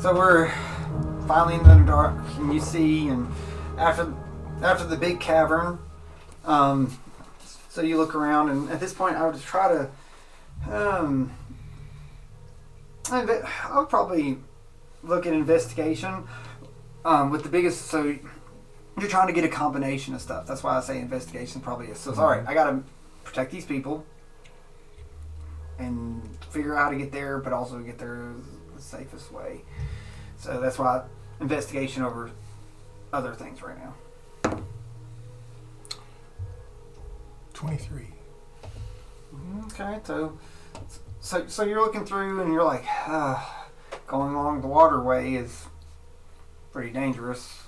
So we're finally in the dark, and you see, and after the big cavern, so you look around, and at this point, I would try to, I would probably look at investigation with the biggest. So you're trying to get a combination of stuff. That's why I say investigation probably is. So it's all right. I got to protect these people and figure out how to get there, but also get there the safest way. So that's why investigation over other things right now. 23. Okay, so you're looking through and you're like, going along the waterway is pretty dangerous.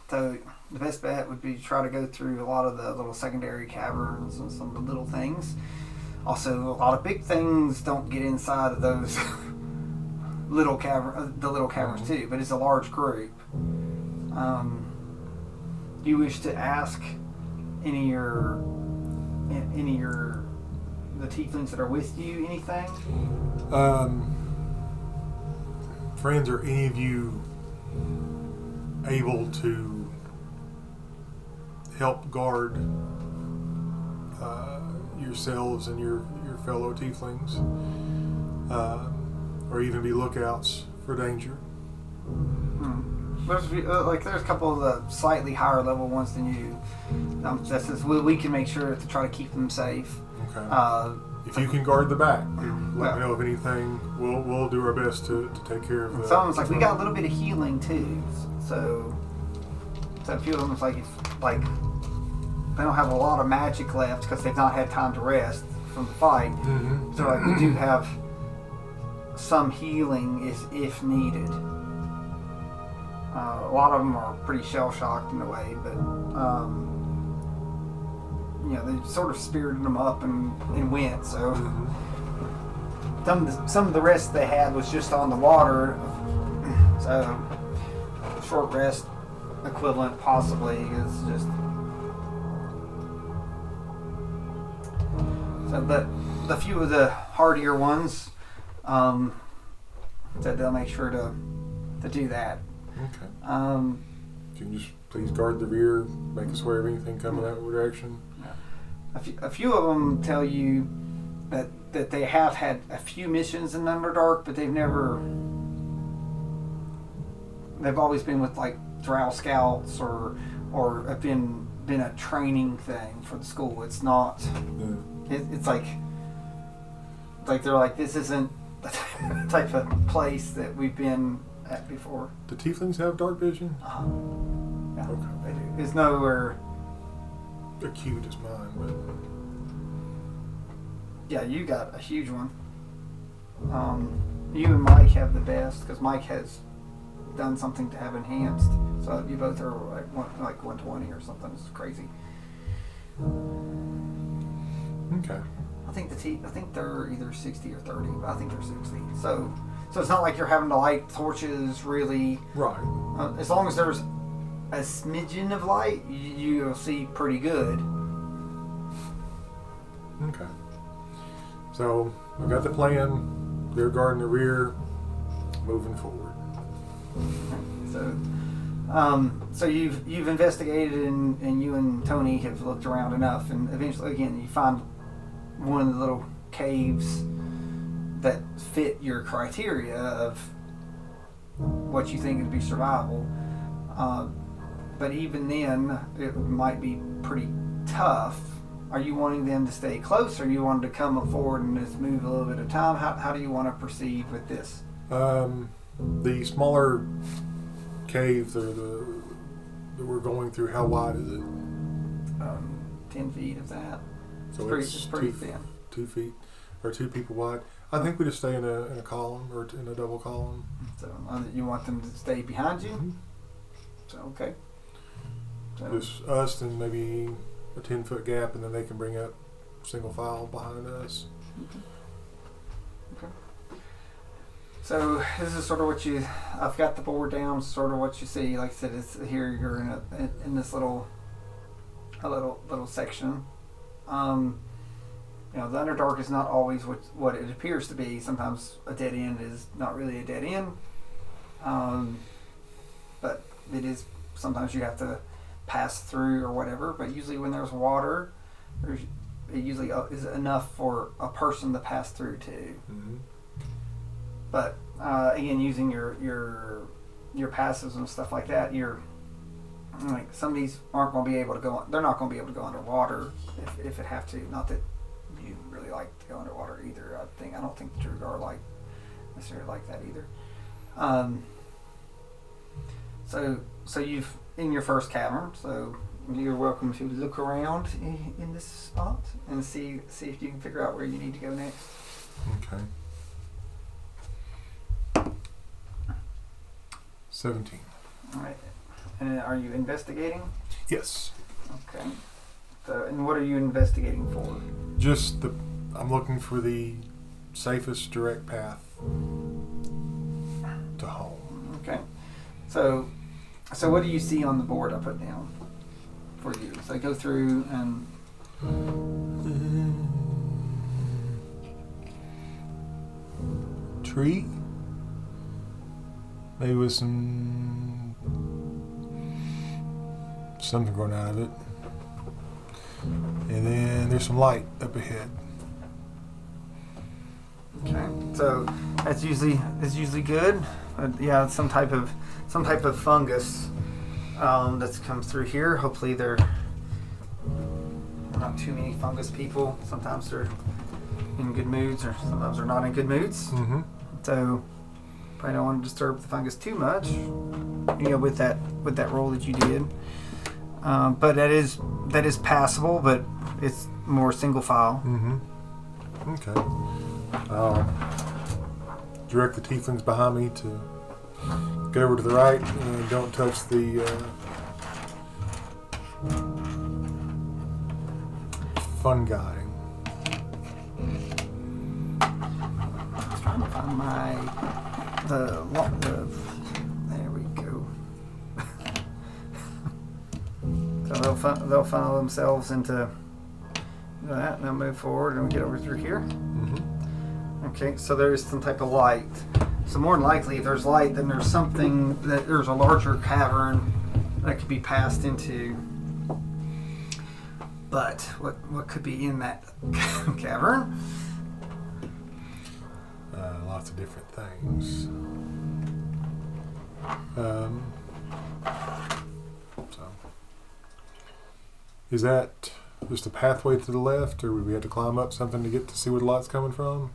So the best bet would be to try to go through a lot of the little secondary caverns and some of the little things. Also, a lot of big things don't get inside of those the little caverns too, but it's a large group. Do you wish to ask any of the tieflings that are with you anything? Friends, are any of you able to help guard yourselves and your fellow tieflings, or even be lookouts for danger? There's a couple of the slightly higher level ones than you. That says we can make sure to try to keep them safe. Okay. If you can guard the back, let me know of anything. We'll do our best to take care of that. Sounds like we got a little bit of healing too. So a few of them is like they don't have a lot of magic left because they've not had time to rest from the fight. Mm-hmm. So we do have some healing if needed. A lot of them are pretty shell-shocked in a way, but they sort of spirited them up and went. So some of the rest they had was just on the water. So short rest equivalent possibly is just. So, but a few of the hardier ones said they'll make sure to do that. Okay. If you can just please guard the rear, make us aware of anything coming that direction. A few of them tell you that they have had a few missions in Underdark, but they've always been with like Drow Scouts or have been a training thing for the school. It's not. Yeah. It's like they're like, this isn't the type of place that we've been at before. Do tieflings have dark vision? Yeah, okay. They do. It's nowhere acute as mine, but yeah, you got a huge one. You and Mike have the best because Mike has done something to have enhanced. So you both are like 120 or something. It's crazy. Okay. I think they're either 60 or 30, but I think they're 60. So it's not like you're having to light torches really. Right. As long as there's a smidgen of light, you'll see pretty good. Okay. So we got the plan. They're guarding the rear, moving forward. So you've investigated and you and Tony have looked around enough, and eventually again you find one of the little caves that fit your criteria of what you think would be survival. But even then, it might be pretty tough. Are you wanting them to stay close, or you want to come forward and just move a little bit of time? How do you want to proceed with this? The smaller cave that we're going through, how wide is it? 10 feet of that. So it's pretty thin. 2 feet, or 2 people wide. I think we just stay in a column or in a double column. So you want them to stay behind you? Mm-hmm. So okay. So, just us and maybe a 10-foot gap, and then they can bring up single file behind us. Okay. So this is sort of what I've got the board down, sort of what you see. Like I said, it's here you're in this little section. the Underdark is not always what it appears to be. Sometimes a dead end is not really a dead end, but it is. Sometimes you have to pass through or whatever. But usually, when there's water, it usually is enough for a person to pass through too. Mm-hmm. But again, using your passives and stuff like that, like some of these aren't going to be able to go. They're not going to be able to go underwater if it have to. Not that you really like to go underwater either. I don't think the Druid are necessarily like that either. So you've in your first cavern. So you're welcome to look around in this spot and see if you can figure out where you need to go next. Okay. 17. All right. And are you investigating? Yes. Okay. So, and what are you investigating for? Just I'm looking for the safest direct path to home. Okay. So what do you see on the board I put down for you? So go through and tree, maybe with something growing out of it, and then there's some light up ahead. okay. So that's usually good. Yeah, some type of fungus that's come through here. Hopefully they're not too many fungus people. Sometimes they're in good moods, or sometimes they're not in good moods. Mm-hmm. So probably don't want to disturb the fungus too much. With that roll that you did. But that is passable, but it's more single file. Mm-hmm. Okay. I'll direct the tieflings behind me to get over to the right and don't touch the fungi. I was trying to find there we go. So they'll funnel themselves into that, and they'll move forward, and we get over through here. Mm-hmm. Okay, so there is some type of light. So more than likely, if there's light, then there's there's a larger cavern that could be passed into. But what could be in that cavern? Lots of different things. So, is that just a pathway to the left, or would we have to climb up something to get to see where the light's coming from?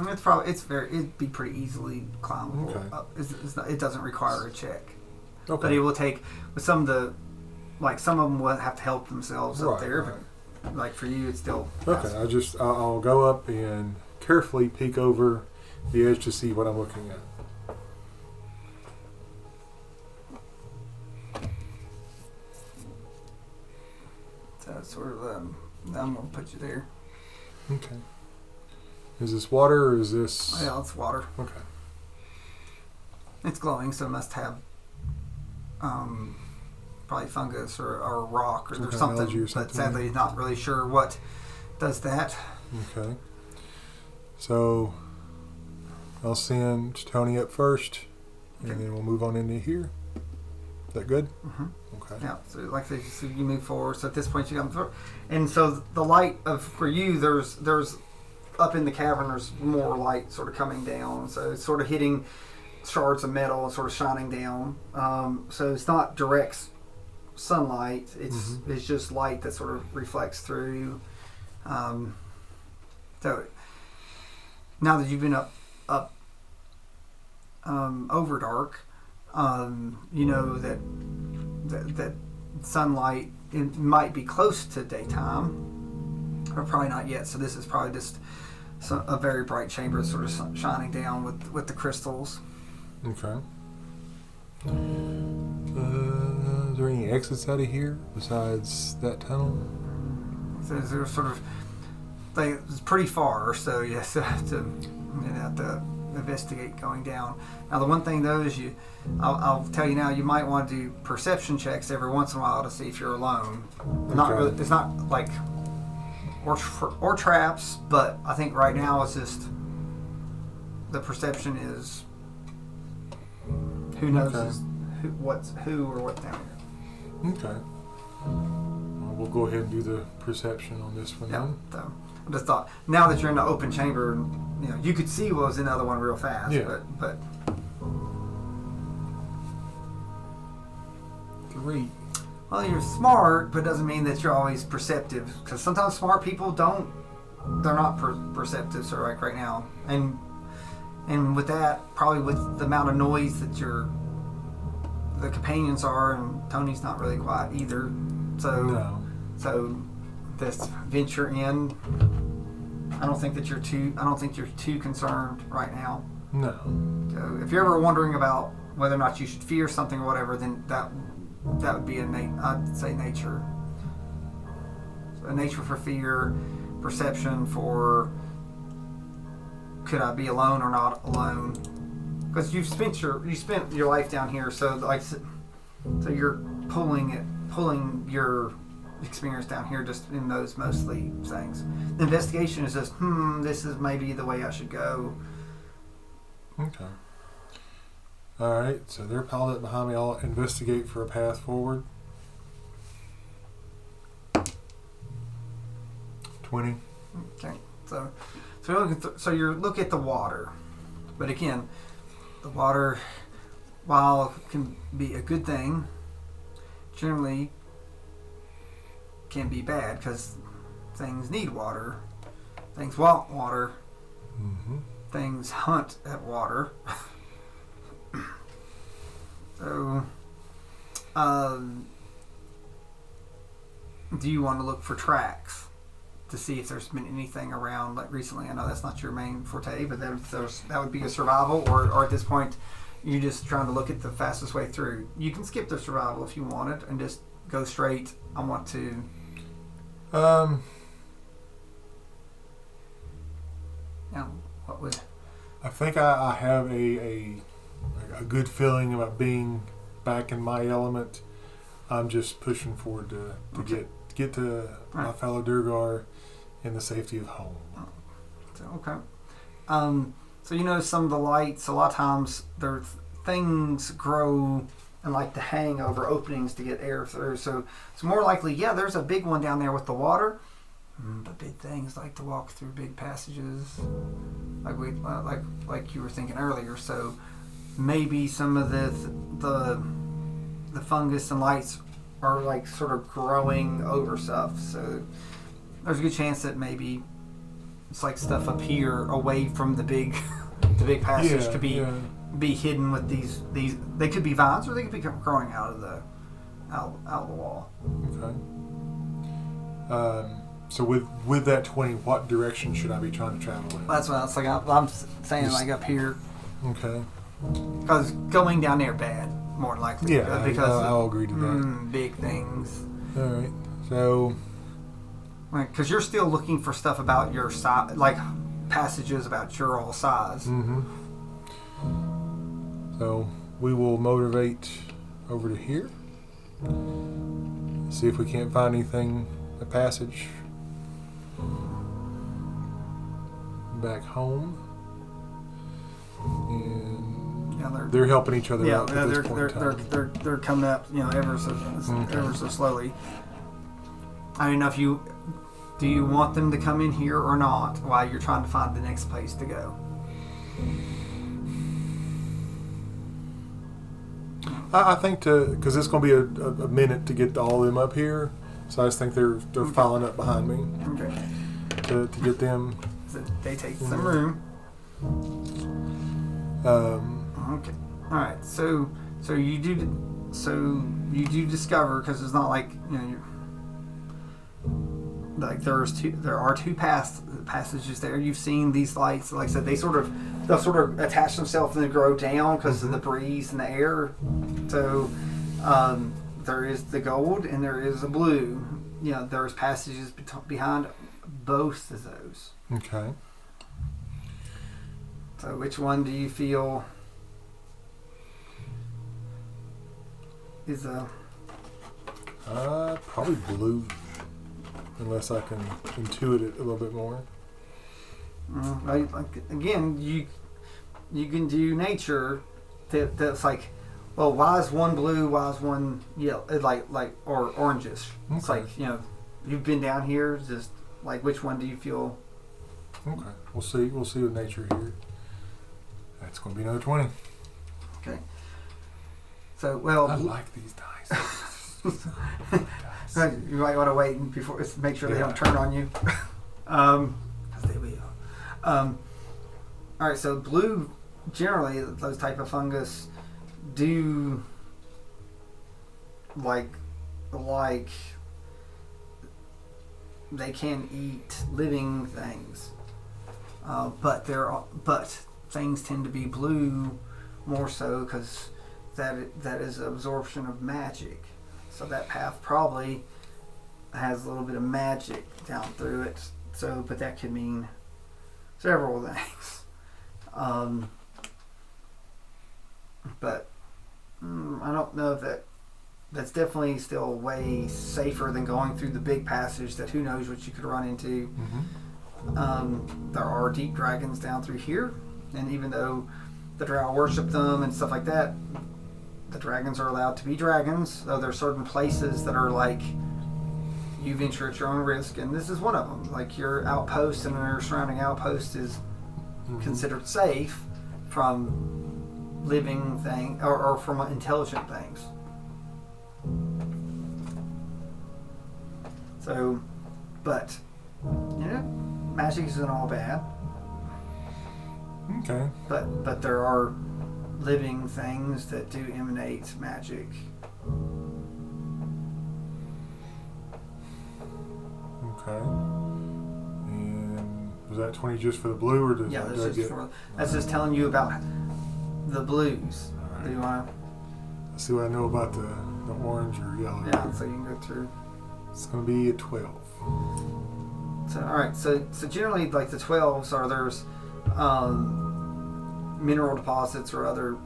It'd be pretty easily climbable. Okay. Up. It doesn't require a check. Okay. But it will take with some of them will have to help themselves up there. Right. But like for you, it's still Okay. I'll go up and carefully peek over the edge to see what I'm looking at. So it's sort of I'm gonna put you there. Okay. Is this water or is this? Yeah, it's water. Okay. It's glowing, so it must have probably fungus or rock or Okay, something. algae or But something. sadly, not really sure what does that. Okay. So I'll send Tony up first, and Okay. then we'll move on into here. Is that good? Mm-hmm. Okay. Yeah, so like I said, so you move forward. So at this point, you come through, and so the light for you, there's up in the cavern, there's more light sort of coming down. So it's sort of hitting shards of metal and sort of shining down. So it's not direct sunlight. It's just light that sort of reflects through. So now that you've been up over dark, you know that sunlight, it might be close to daytime, but probably not yet. So this is probably just a very bright chamber sort of shining down with the crystals. Okay. Is there any exits out of here besides that tunnel? So they're sort of it's pretty far, so you have to investigate going down. Now the one thing though is I'll tell you now, you might want to do perception checks every once in a while to see if you're alone. Not really, it's not like or traps. But I think right now it's just the perception is who knows who or what's down here. Okay. Well, we'll go ahead and do the perception on this one. Yeah. Then. So I just thought now that you're in the open chamber, you could see what was in the other one real fast. Yeah. But 3. well, you're smart, but it doesn't mean that you're always perceptive. Because sometimes smart people they're not perceptive. So like right now, and with that, probably with the amount of noise that the companions are, and Tony's not really quiet either. So this venture in, I don't think you're too concerned right now. No. So if you're ever wondering about whether or not you should fear something or whatever, then that would be I'd say nature. So nature for fear, perception for could I be alone or not alone? Because you spent your life down here, so you're pulling your experience down here just in those mostly things. The investigation is just this is maybe the way I should go. Okay. All right, so they're piled up behind me. I'll investigate for a path forward. 20. Okay, so you're looking at the water, but again, the water, while it can be a good thing, generally can be bad because things need water, things want water, things hunt at water. So, do you want to look for tracks to see if there's been anything around like recently? I know that's not your main forte, but that would be a survival, or at this point, you're just trying to look at the fastest way through. You can skip the survival if you want it and just go straight. I want to. What would? I think I have a good feeling about being back in my element. I'm just pushing forward to get to my fellow Durgar in the safety of home. Okay. So some of the lights, a lot of times things grow and like to hang over openings to get air through. So it's more likely, there's a big one down there with the water. But big things like to walk through big passages, like you were thinking earlier. So maybe some of the fungus and lights are like sort of growing over stuff. So there's a good chance that maybe it's like stuff up here away from the big passage could be hidden with these. They could be vines or they could be growing out of the wall. Okay. So with that 20, what direction should I be trying to travel in? That's what it's like. I'm saying like up here. Okay. Because going down there bad, more than likely. Yeah, because I'll agree to that. Big things. All right. So. Because you're still looking for stuff about your size, like passages about your all size. Mm-hmm. So we will motivate over to here. See if we can't find anything, a passage back home. And they're helping each other out at this point in time. They're coming up, ever so slowly. I don't know if do you want them to come in here or not while you're trying to find the next place to go? I think because it's going to be a minute to get all of them up here, so I just think they're filing up behind me. Okay. To get them. So they take some room. Okay. All right. So you do discover, because it's not like there are two passages there. You've seen these lights. Like I said, they'll sort of attach themselves and then grow down because of the breeze and the air. So there is the gold and there is the blue. There's passages behind both of those. Okay. So which one do you feel is probably blue. unless I can intuit it a little bit more. Again, you can do nature that's like, well, why is one blue, why is one yellow, or orangish. Okay. It's like, you've been down here, just like, which one do you feel? Okay, we'll see with nature here. That's going to be another 20. Okay. So, well, I like these dice. You might want to wait before, make sure they don't turn on you. 'Cause they will. All right, so blue, generally, those type of fungus do like they can eat living things, but things tend to be blue more so because that is absorption of magic. So that path probably has a little bit of magic down through it. So, but that could mean several things. But I don't know if that's definitely still way safer than going through the big passage that who knows what you could run into. There are deep dragons down through here, and even though the drow worship them and stuff like that, the dragons are allowed to be dragons, though there are certain places that are like you venture at your own risk, and this is one of them. Like your outpost and your surrounding outpost is considered safe from living things or from intelligent things. So, but magic isn't all bad. Okay. But there are living things that do emanate magic. Okay. And was that 20 just for the blue, or does that's just telling you about the blues. All right. Do you want to? Let's see what I know about the orange or yellow. Yeah, so you can go through. It's going to be a 12. So all right, so generally like the 12s are there's mineral deposits or other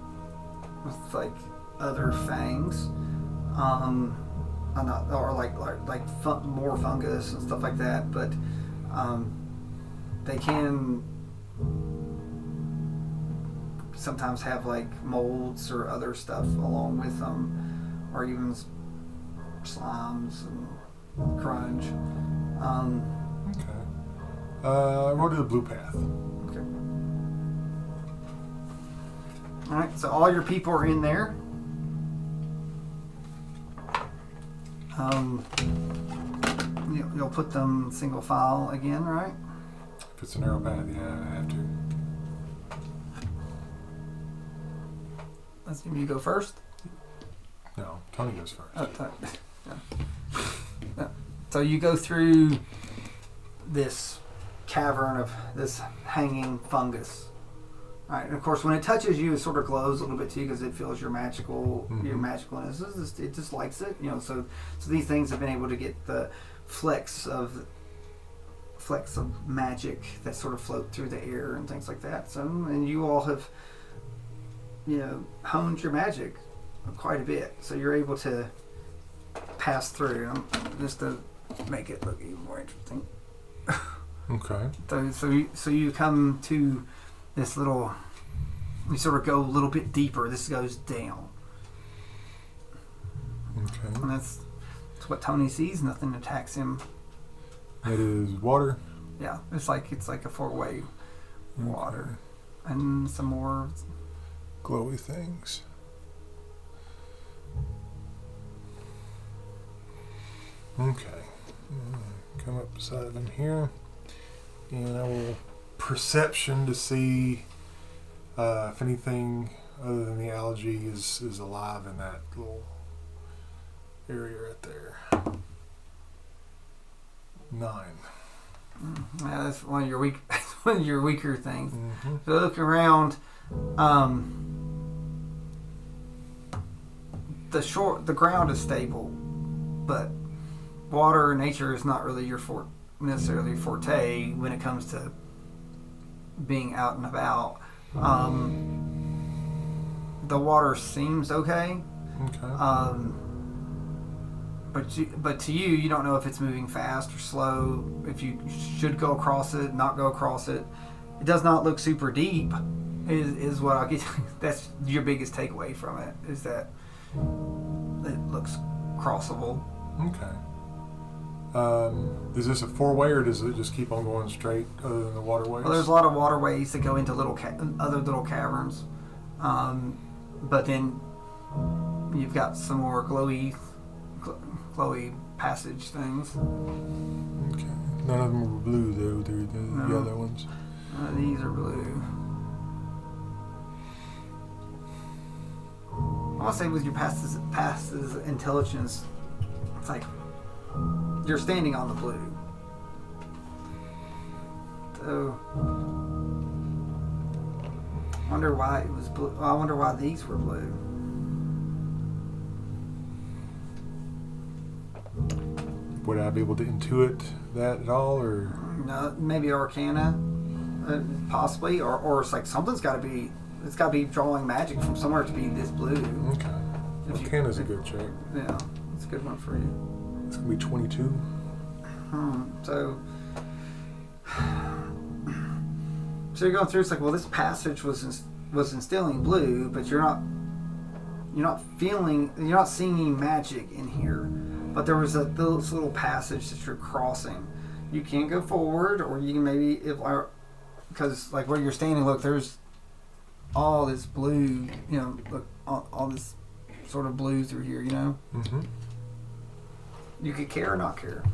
fangs, more fungus and stuff like that, but they can sometimes have like molds or other stuff along with them, or even slimes and grunge. Okay. We'll do the blue path. Okay. All right. So all your people are in there. You'll put them single file again, right? If it's a narrow path, yeah, I have to. Let's see, you go first. No, Tony goes first. Yeah. So you go through this cavern of this hanging fungus. All right, and of course, when it touches you, it sort of glows a little bit too because it feels your magicalness. It just likes it, So these things have been able to get the flecks of magic that sort of float through the air and things like that. So, and you all have, honed your magic quite a bit, so you're able to pass through just to make it look even more interesting. Okay. So you come to this little. You sort of go a little bit deeper. This goes down. Okay. And that's what Tony sees. Nothing attacks him. It is water. Yeah, it's like a four-way water, and some more glowy things. Okay. Come up beside them here, and I will perception to see if anything other than the algae is alive in that little area right there. 9. Yeah, that's one of your weaker things. Mm-hmm. So look around. The ground is stable, but water, nature is not really your necessarily forte when it comes to being out and about. The water seems okay. Okay. but to you, you don't know if it's moving fast or slow. If you should go across it, not go across it. It does not look super deep. Is what I get. That's your biggest takeaway from it. Is that it looks crossable. Okay. Is this a four-way, or does it just keep on going straight other than the waterways? Well, there's a lot of waterways that go into other little caverns, but then you've got some more glowy passage things. Okay. None of them are blue though. They're the yellow ones. These are blue. I want to say with your past intelligence, it's like you're standing on the blue. So, I wonder why it was blue. I wonder why these were blue. Would I be able to intuit that at all, or No, maybe Arcana, possibly, or it's like something's got to be. It's got to be drawing magic from somewhere to be this blue. okay? Arcana's a good check. Yeah, it's a good one for you. It's gonna be 22. So you're going through. It's like, well, this passage was instilling blue, but you're not seeing magic in here. But there was this little passage that you're crossing. You can go forward, or you can maybe because like where you're standing, look, there's all this blue. Look, all this sort of blue through here. Mm-hmm. You could care or not care.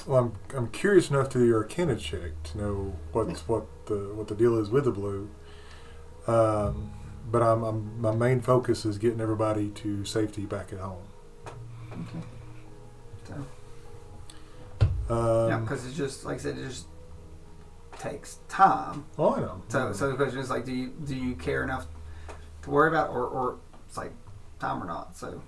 Well, I'm curious enough to do your Arcana check to know what the deal is with the blue. But my main focus is getting everybody to safety back at home. Okay. So. Yeah, because it's just like I said, it just takes time. Oh, I know. So the question is like, do you care enough to worry about, or it's like time or not? So.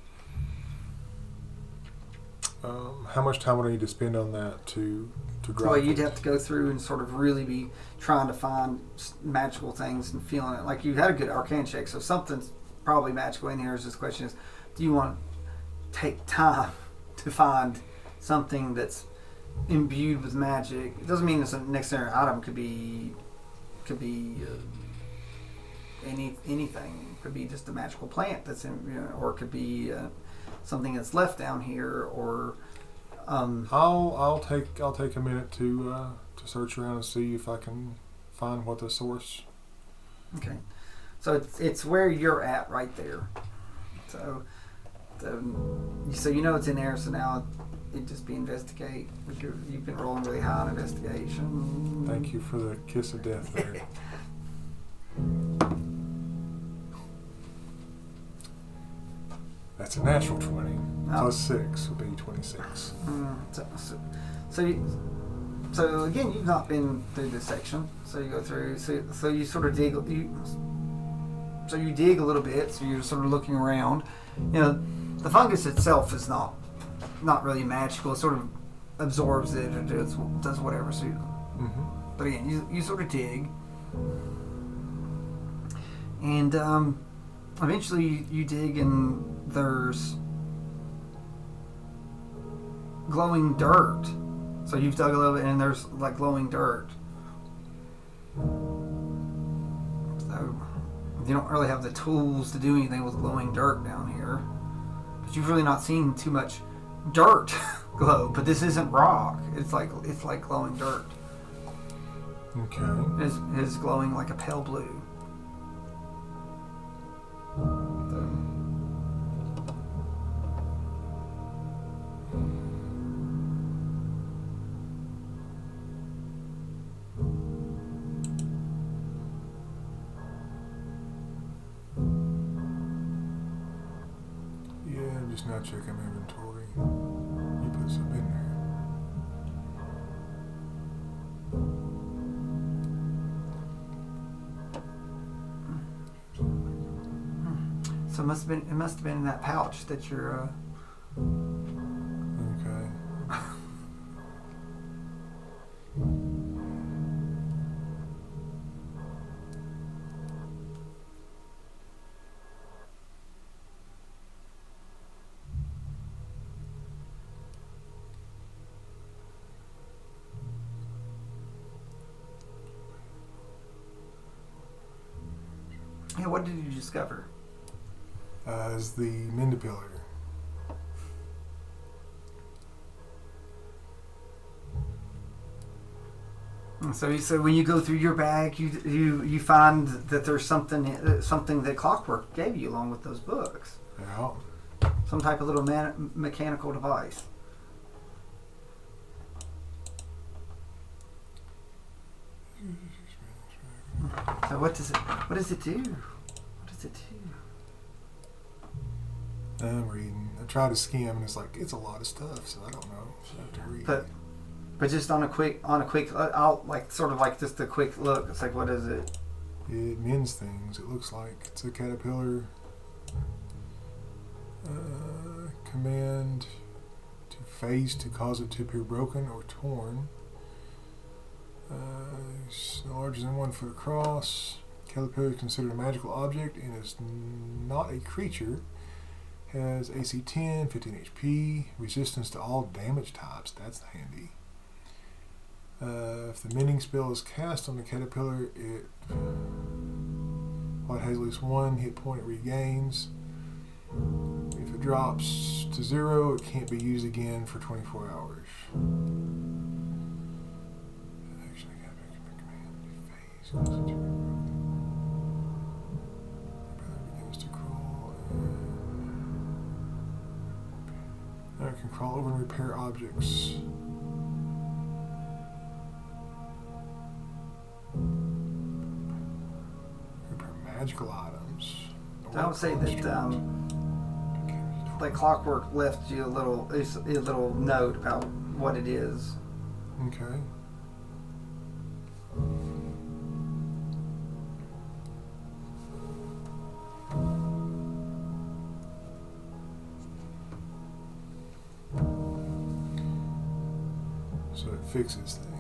How much time would I need to spend on that to grab? Well, you'd have to go through and sort of really be trying to find magical things and feeling it. Like you had a good arcane check, so something's probably magical in here. Is this question is, do you want to take time to find something that's imbued with magic? It doesn't mean it's a necessary item. Could be anything. It could be just a magical plant that's in, or it could be something that's left down here, or I'll take a minute to search around and see if I can find what the source. Okay, so it's where you're at right there. So it's in there. So now it'd just be investigate. You've been rolling really high on investigation. Thank you for the kiss of death there. That's a natural 20. Plus 6 would be 26. So again, you've not been through this section. So you go through. So you sort of dig. So you dig a little bit. So you're sort of looking around. The fungus itself is not really magical. It sort of absorbs it or does whatever. So, but again, you sort of dig, and eventually you dig, and there's glowing dirt. So you've dug a little bit, and there's like glowing dirt. So you don't really have the tools to do anything with glowing dirt down here. But you've really not seen too much dirt glow. But this isn't rock. It's like glowing dirt. Okay. It's glowing like a pale blue. Just now checking my inventory. You put some in there. So it must have been in that pouch that you're. Okay. Yeah, what did you discover? Is the Mandipiller. So when you go through your bag, you find that there's something that Clockwork gave you along with those books. Yeah. Some type of little mechanical device. So what does it do? What does it do? I'm reading. I try to skim, and it's like it's a lot of stuff, so I don't know. So I have to read. But just on a quick, I'll like sort of like just a quick look. It's like, what is it? It mends things. It looks like it's a caterpillar. Command to phase to cause it to appear broken or torn. It's no larger than 1 foot across. Caterpillar is considered a magical object and is not a creature. Has AC 10, 15 HP, resistance to all damage types. That's handy. If the mending spell is cast on the caterpillar, while it has at least 1 hit point it regains. If it drops to 0, it can't be used again for 24 hours. Actually, I got back to my command. Phase causes it to be broken. The brother begins to crawl. Now it can crawl over and repair objects. Repair magical items. I would say that like Clockwork left you a little note about what it is. Okay. So it fixes things.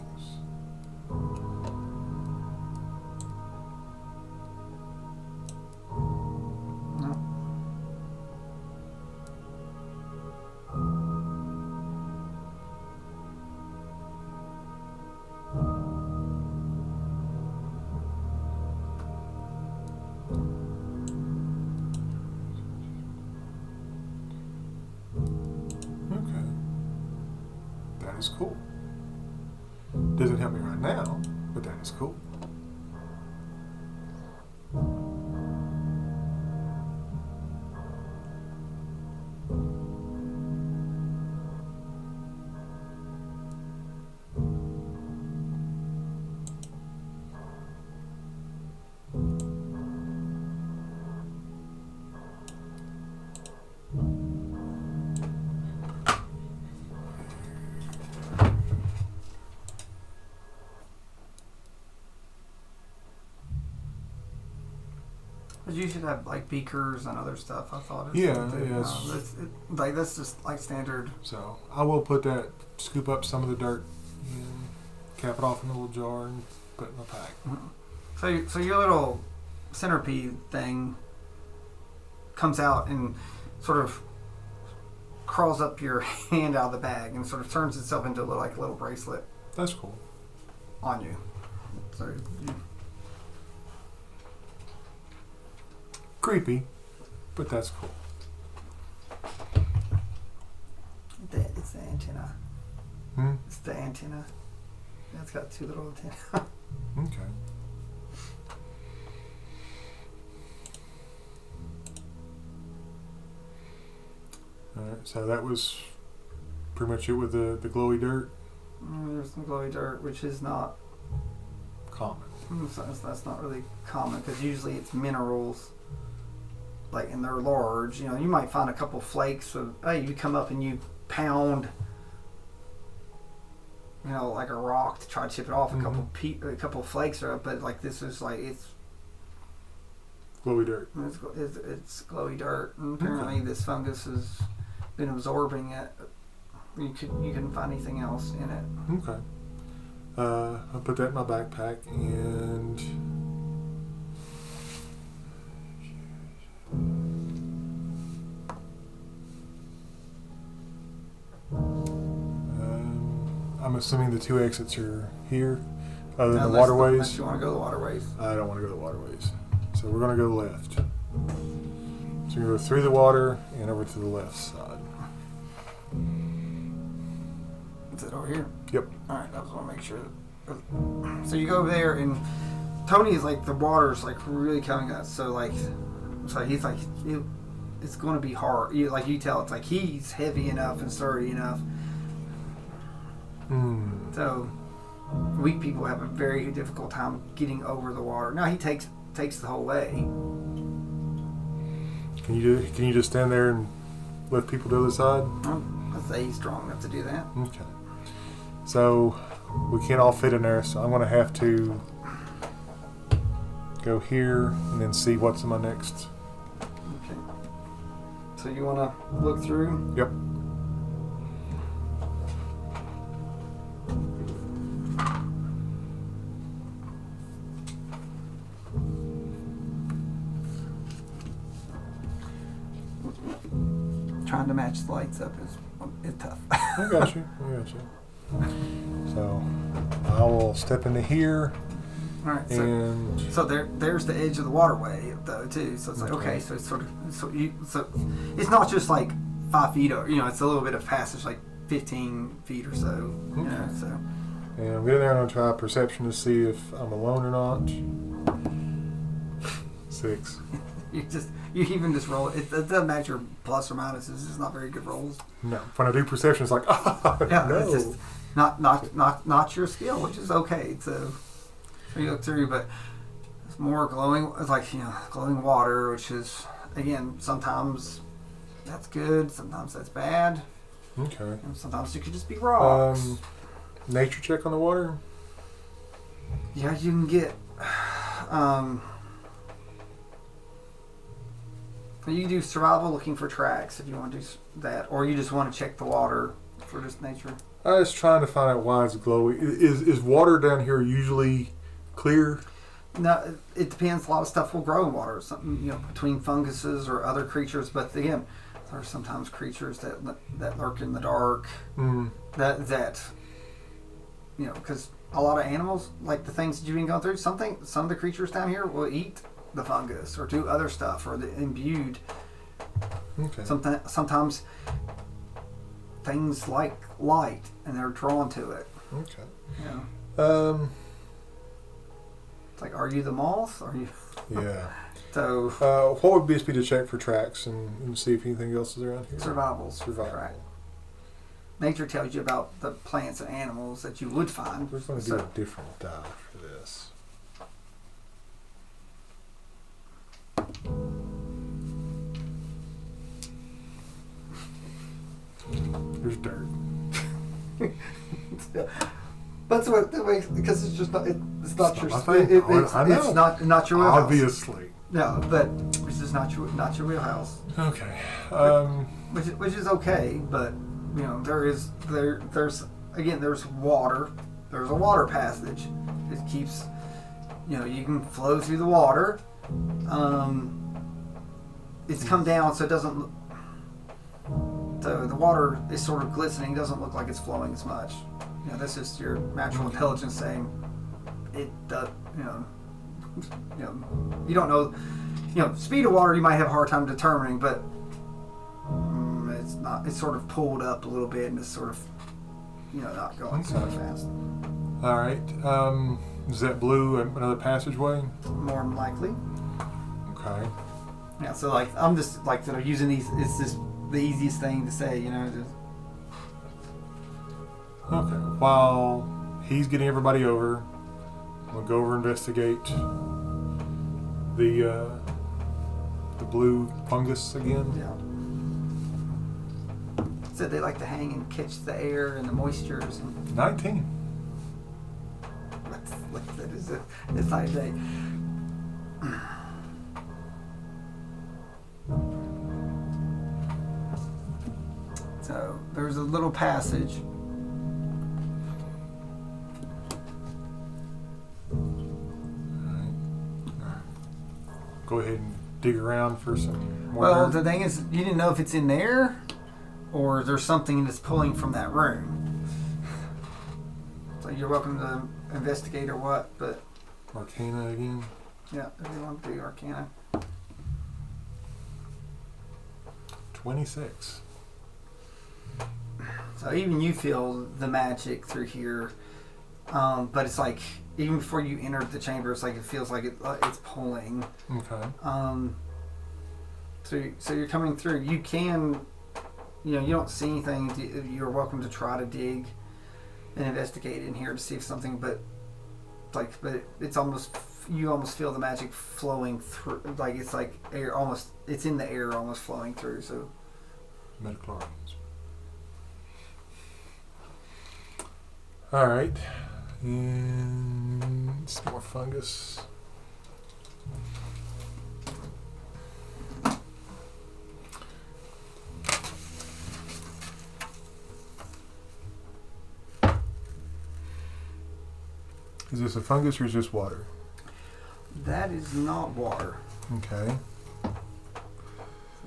Okay. That is cool. Doesn't help me right now, but that is cool. But you should have like beakers and other stuff. I thought. Yeah, Like that's just like standard. So I will put that, scoop up some of the dirt, and cap it off in a little jar and put it in my pack. Mm-hmm. So your little centipede thing comes out and sort of crawls up your hand out of the bag and sort of turns itself into a little bracelet. That's cool. On you. So you. Creepy, but that's cool. It's the antenna. It's the antenna. It's got 2 little antennas. Okay. Alright, so that was pretty much it with the glowy dirt? There's some glowy dirt, which is not common. So that's not really common because usually it's minerals. Like, and they're large. You know, you might find a couple flakes of. Hey, you come up and you pound. You know, like a rock to try to chip it off. Mm-hmm. A couple flakes are, but like this is like it's glowy dirt. It's glowy dirt, and apparently this fungus has been absorbing it. You couldn't find anything else in it. Okay. I'll put that in my backpack and. I'm assuming the 2 exits are here, other than the waterways. Unless you want to go the waterways. I don't want to go the waterways. So So we're going to go left. So you go through the water and over to the left side. Is it over here? Yep. All right, I just want to make sure. So you go over there, and Tony is like, the water's like really coming up. So like, he's like, it's going to be hard. You tell it's like he's heavy enough and sturdy enough. So weak people have a very difficult time getting over the water. Now he takes the whole way. Can you just stand there and let people to the other side? I'd say he's strong enough to do that. Okay. So we can't all fit in there, so I'm going to have to go here and then see what's in my next. Okay. So you want to look through? Yep. Trying to match the lights up is tough. I got you. So I will step into here. All right. And so there's the edge of the waterway though too. So it's like okay. So it's sort of so it's not just like 5 feet or it's a little bit of passage, like 15 feet or so. Okay. So. And I'm getting there and I'm try perception to see if I'm alone or not. 6. You even just roll it. It doesn't matter your plus or minus. It's just not very good rolls. No, when I do perception, it's like, yeah, no. it's just not your skill, which is okay. So you look through, but it's more glowing. It's like glowing water, which is again sometimes that's good, sometimes that's bad. Okay. And sometimes it could just be rocks. Nature check on the water. Yeah, you can get. You can do survival looking for tracks if you want to do that, or you just want to check the water for just nature. I was trying to find out why it's glowing. Is water down here usually clear? No, it depends. A lot of stuff will grow in water. Something between funguses or other creatures. But again, there are sometimes creatures that lurk in the dark. That because a lot of animals, like the things that you've been going through, some of the creatures down here will eat the fungus or do other stuff, or the imbued. Okay. Sometimes things like light and they're drawn to it. Okay. It's like, are you the moth? Are you? Yeah. So. What would best be to check for tracks and see if anything else is around here? Survival. Track. Nature tells you about the plants and animals that you would find. We're going to do a different die for this. There's dirt. That's what that makes, because it's just not. It's not your. It's not your wheelhouse. Obviously. No, but it's just not your wheelhouse. Okay. Which is okay, but there's water. There's a water passage. It keeps. You can flow through the water. It's come down, so it doesn't. So the water is sort of glistening. Doesn't look like it's flowing as much. That's just your natural intelligence saying it does. You don't know. Speed of water you might have a hard time determining, but it's not. It's sort of pulled up a little bit and it's sort of, not going so fast. All right. Is that blue another passageway? More than likely. Okay. Yeah. So I'm just using these. It's just the easiest thing to say. Just. Okay. While he's getting everybody over, we'll go over and investigate the blue fungus again. Yeah. Said they like to hang and catch the air and the moistures. 19. It's like they. So there's a little passage. Go ahead and dig around for some more. Well, dirt. the thing is, you didn't know if it's in there or there's something that's pulling from that room. So you're welcome to investigate or what, but. Arcana again. Yeah, if you want to do Arcana. 26. So even you feel the magic through here, but it's like even before you enter the chamber, it's like it feels like it's pulling. Okay. So you're coming through. You can, you don't see anything. You're welcome to try to dig and investigate in here to see if something, but it's almost, you almost feel the magic flowing through. Like it's like air, almost. It's in the air, almost flowing through. So. Metachlorians. All right, and some more fungus. Is this a fungus or is this water? That is not water. Okay.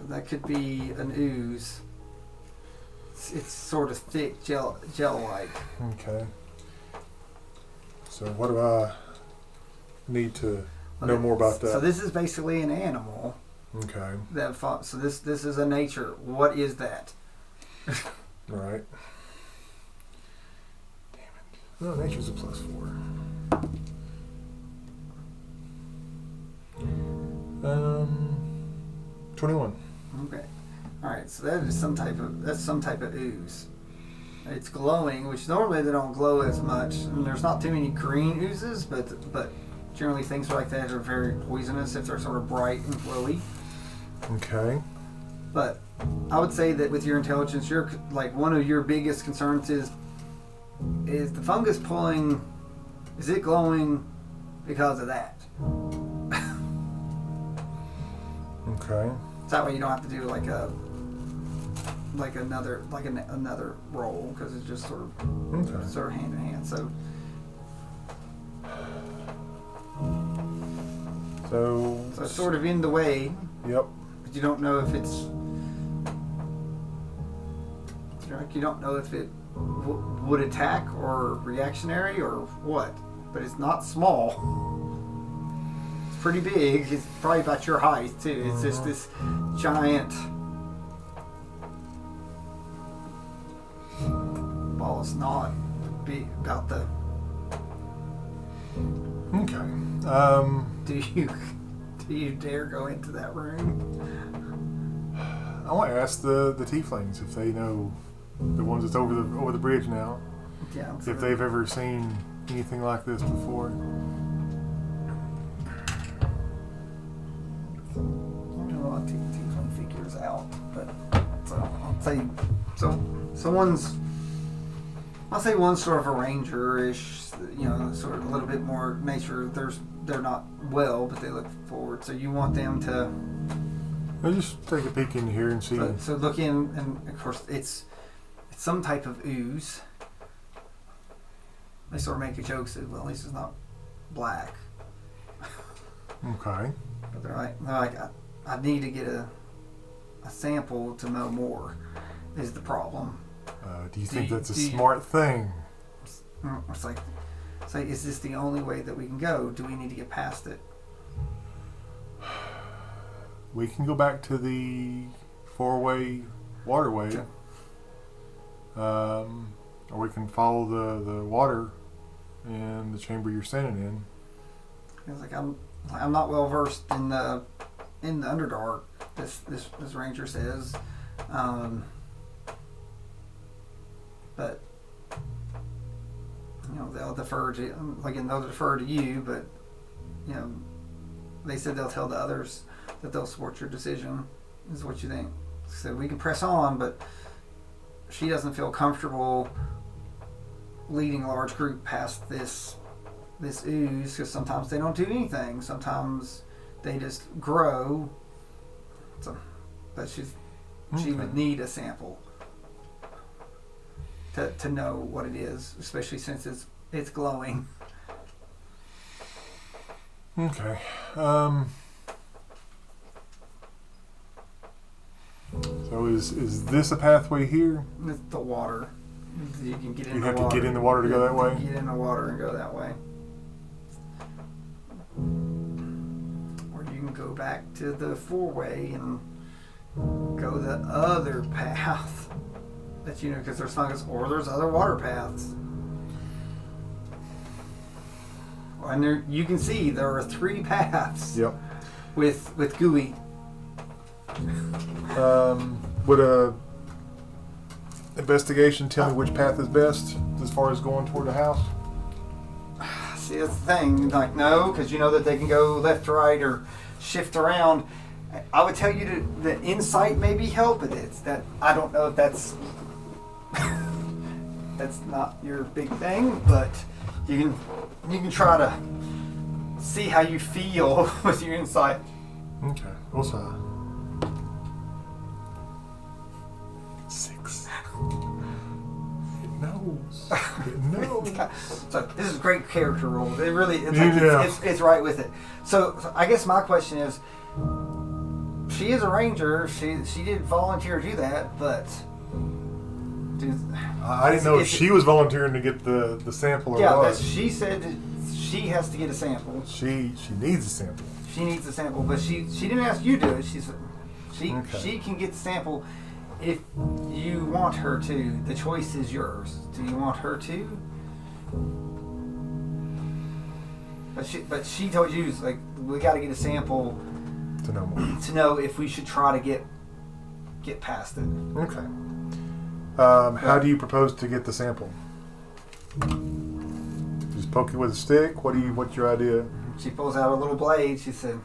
That could be an ooze. It's sort of thick, gel-like. Okay. So what do I need to know more about that? So this is basically an animal. Okay. So this is a nature. What is that? All right. Damn it. Oh, nature's a +4. 21. Okay. All right. So that is some type of ooze. It's glowing, which normally they don't glow as much. And there's not too many green oozes, but generally things like that are very poisonous if they're sort of bright and glowy. Okay. But I would say that with your intelligence, you're like one of your biggest concerns is the fungus pulling? Is it glowing because of that? Okay. So that way you don't have to do another roll, because it's just sort of hand in hand. So it's sort of in the way. Yep. But you don't know if it's you don't know if it would attack or reactionary or what. But it's not small. It's pretty big. It's probably about your height too. It's just this giant ball of snot. Be about the. Okay. Do you dare go into that room? I want to ask the tieflings if they know, the ones that's over the bridge now. Yeah. If they've ever seen anything like this before. I'll take tiefling figures out, but so I'll say I'll say one's sort of a ranger-ish, sort of a little bit more nature. They're not well, but they look forward. So you want them to. I'll just take a peek in here and see. So look in, and of course it's some type of ooze. They sort of make a joke, say, well, at least it's not black. Okay. But they're like, I need to get a sample to know more. Is the problem? Do you think that's a smart thing? It's like, is this the only way that we can go? Do we need to get past it? We can go back to the 4-way waterway. Okay. Or we can follow the water in the chamber you're standing in. It's like I'm not well versed in the Underdark. This ranger says, but they'll defer to you. But they said they'll tell the others that they'll support your decision. Is what you think? So we can press on, but she doesn't feel comfortable leading a large group past this ooze, because sometimes they don't do anything. Sometimes they just grow. But she would need a sample to know what it is, especially since it's glowing. Okay. So is this a pathway here? It's the water. You can get in You the have water. to get in the water to go that way? Get in the water and go that way. can go back to the four-way and go the other path that you know, because there's fungus, or there's other water paths. And there, you can see there are 3 paths. Yep. With gooey. Would a investigation tell me which path is best as far as going toward the house? See, that's the thing. Like, no, because you know that they can go left to right or shift around. I would tell you that insight maybe help, but it's that I don't know if that's that's not your big thing, but you can try to see how you feel with your insight. Okay, what's that? 6. It knows. It knows. So this is a great character role. It really, it's right with it. So I guess my question is, she is a ranger. She did volunteer to do that, but I didn't know if she was volunteering to get the sample or what. Yeah, she said that she has to get a sample. She needs a sample. She needs a sample, but she didn't ask you to do it. She said she can get the sample if you want her to. The choice is yours. Do you want her to? But she told you, like, we got to get a sample to know more. To know if we should try to get past it. Okay. How do you propose to get the sample? Just poke it with a stick? What's your idea? She pulls out a little blade. She said,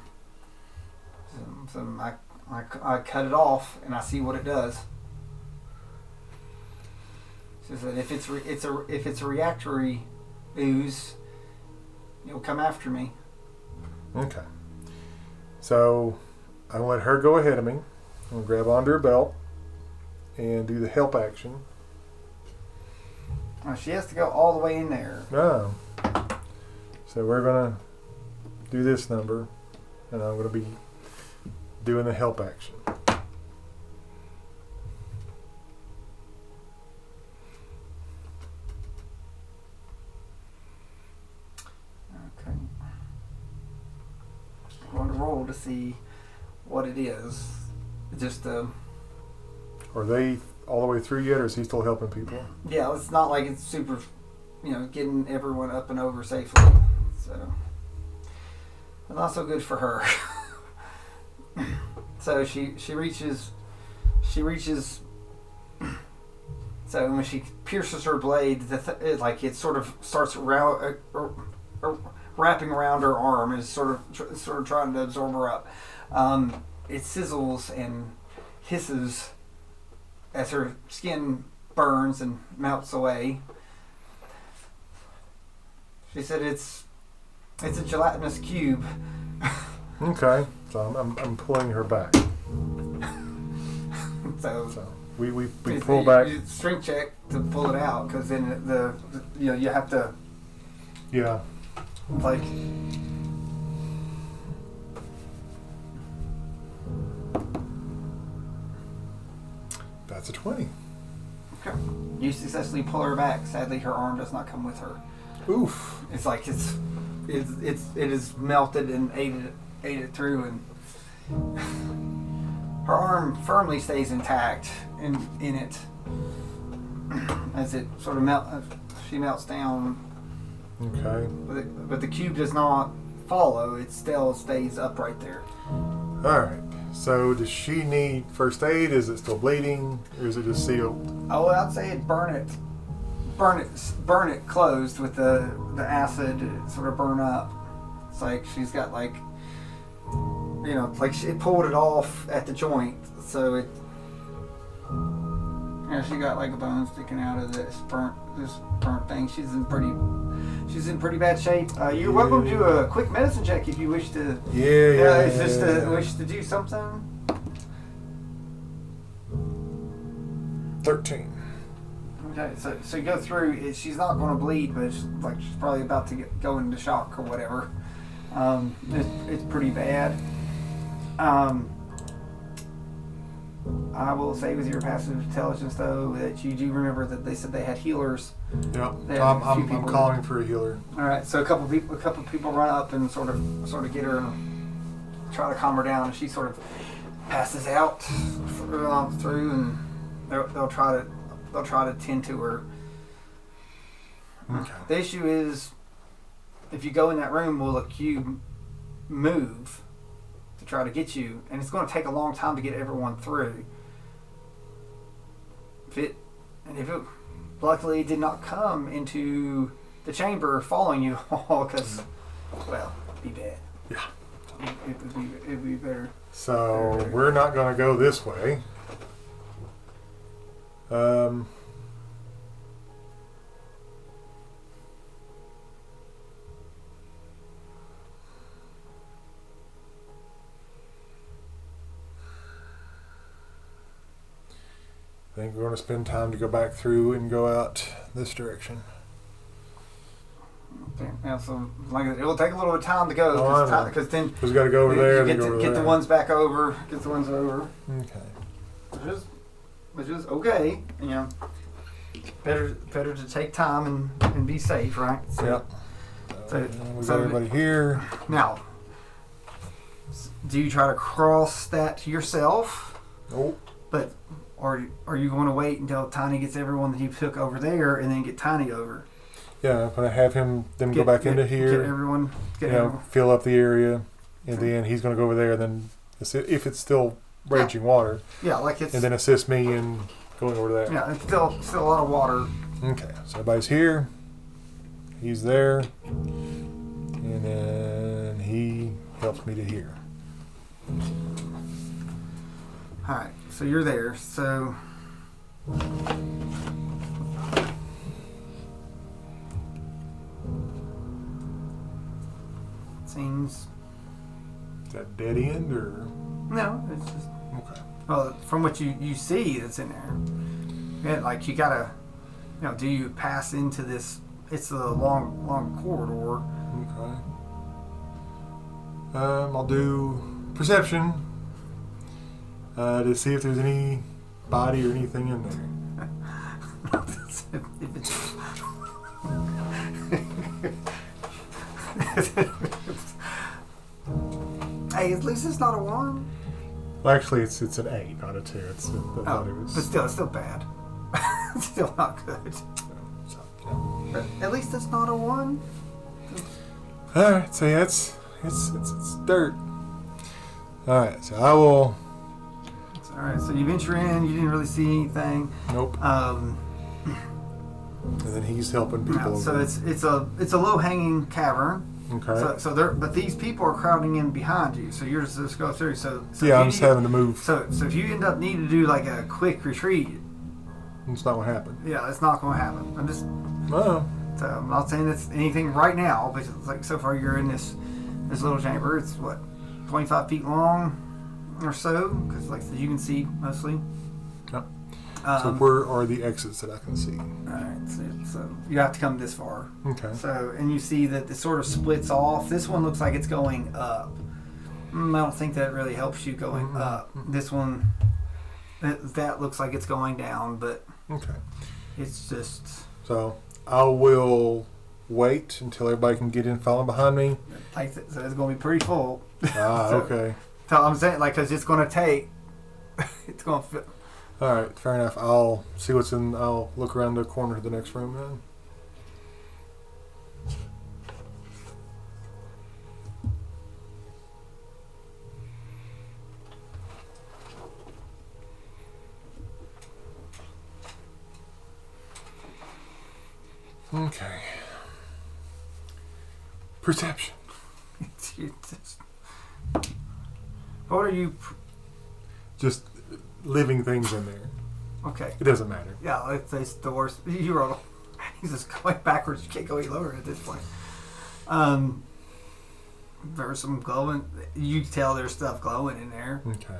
I cut it off and I see what it does. She said, if it's a reactory ooze, you'll come after me. Okay. So I'm gonna let her go ahead of me. I'm gonna grab onto her belt and do the help action. She has to go all the way in there. No. So we're gonna do this number, and I'm gonna be doing the help action. Okay. I'm going to roll to see what it is. Just Are they all the way through yet, or is he still helping people? Yeah, it's not like it's super, getting everyone up and over safely. So, but not so good for her. So she reaches. So when she pierces her blade, it sort of starts wrapping around her arm, is sort of trying to absorb her up. It sizzles and hisses as her skin burns and melts away. She said it's a gelatinous cube. Okay, so I'm pulling her back. So we pull back. You strength check to pull it out, because then you have to. Yeah. Like. That's a 20. Okay. You successfully pull her back. Sadly, her arm does not come with her. Oof. It's like it is melted and ate it through, and her arm firmly stays intact in it as it sort of she melts down. Okay. But the cube does not follow. It still stays upright there. All right. So does she need first aid? Is it still bleeding, or is it just sealed? Oh, I'd say burn it closed with the acid. It sort of burn up. It's like she's got like she pulled it off at the joint, so it. She got like a bone sticking out of this burnt thing. She's in pretty bad shape. You're welcome to do a quick medicine check if you wish to. Wish to do something. 13. Okay, so you go through it. She's not going to bleed, but she's probably about to go into shock or whatever. It's pretty bad. I will say with your passive intelligence, though, that you do remember that they said they had healers. Yeah, I'm calling for a healer. All right, so a couple people run up and sort of get her. try to calm her down, and she sort of passes out through, and they'll try to tend to her. Okay. The issue is, if you go in that room, will the cube move to try to get you? And it's going to take a long time to get everyone through. Luckily, it did not come into the chamber following you all, because, well, it'd be bad. Yeah. It'd be better. So we're not going to go this way. I think we're going to spend time to go back through and go out this direction. Okay. Yeah, so it'll take a little bit of time to go, because then we've got to go over there. Get the ones back over. Get the ones over. Okay. Which is okay. You know, better to take time and be safe, right? So, yep. So we've got everybody here. Now, do you try to cross that yourself? Nope. But or are you going to wait until Tiny gets everyone that you took over there and then get Tiny over? Yeah, I'm going to have them go back into here. Get everyone. Fill up the area, and then he's going to go over there. Then, if it's still raging water, and then assist me in going over there. Yeah, it's still a lot of water. Okay, so everybody's here. He's there, and then he helps me to here. All right, so you're there. So. Seems. Is that dead end or? No, it's just. Okay. Well, from what you see that's in there, yeah, like you gotta, do you pass into this? It's a long corridor. Okay. I'll do perception to see if there's any body or anything in there. If it's hey, at least it's not a 1. Well, actually, it's an 8, not a 2. But still bad. Still not good. But at least it's not a 1. All right, so yeah, it's dirt. All right, so I will. All right, so you venture in. You didn't really see anything. Nope. And then he's helping people. So it's a low hanging cavern. Okay. But these people are crowding in behind you, so you're just go through. So yeah, I'm just having to move. So if you end up needing to do like a quick retreat, it's not what happened. Yeah, it's not going to happen. I'm just. Oh. So I'm not saying it's anything right now, but it's like so far you're in this little chamber. It's what, 25 feet long or so, because like you can see mostly. Yep. So where are the exits that I can see? All right, so you have to come this far. Okay. So, and you see that it sort of splits off. This one looks like it's going up. I don't think that really helps you going up. This one, that looks like it's going down, but okay. It's just. So I will wait until everybody can get in following behind me. So it's going to be pretty full. Okay. So I'm saying, like, because it's going to take. It's going to fit. All right, fair enough. I'll see what's in. I'll look around the corner of the next room then. Okay. Perception. What are you? Just living things in there. Okay. It doesn't matter. Yeah, it's the worst. You roll. He's just going backwards. You can't go any lower at this point. There's some glowing. You can tell there's stuff glowing in there. Okay.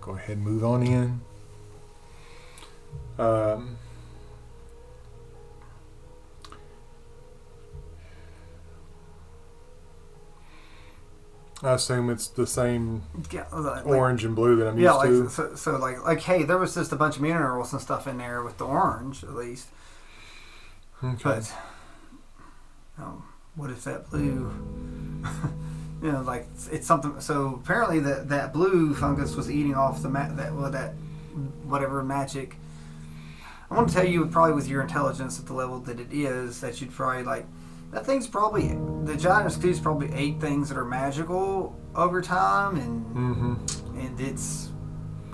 Go ahead and move on in. I assume it's the same orange and blue that I'm used to. So like, hey, there was just a bunch of minerals and stuff in there with the orange, at least. Okay. But, what if that blue, like it's something. So apparently that blue fungus was eating off that whatever magic. I want to tell you, probably with your intelligence at the level that it is, that you'd probably that thing's probably, the giant Excuse probably ate things that are magical over time, and it's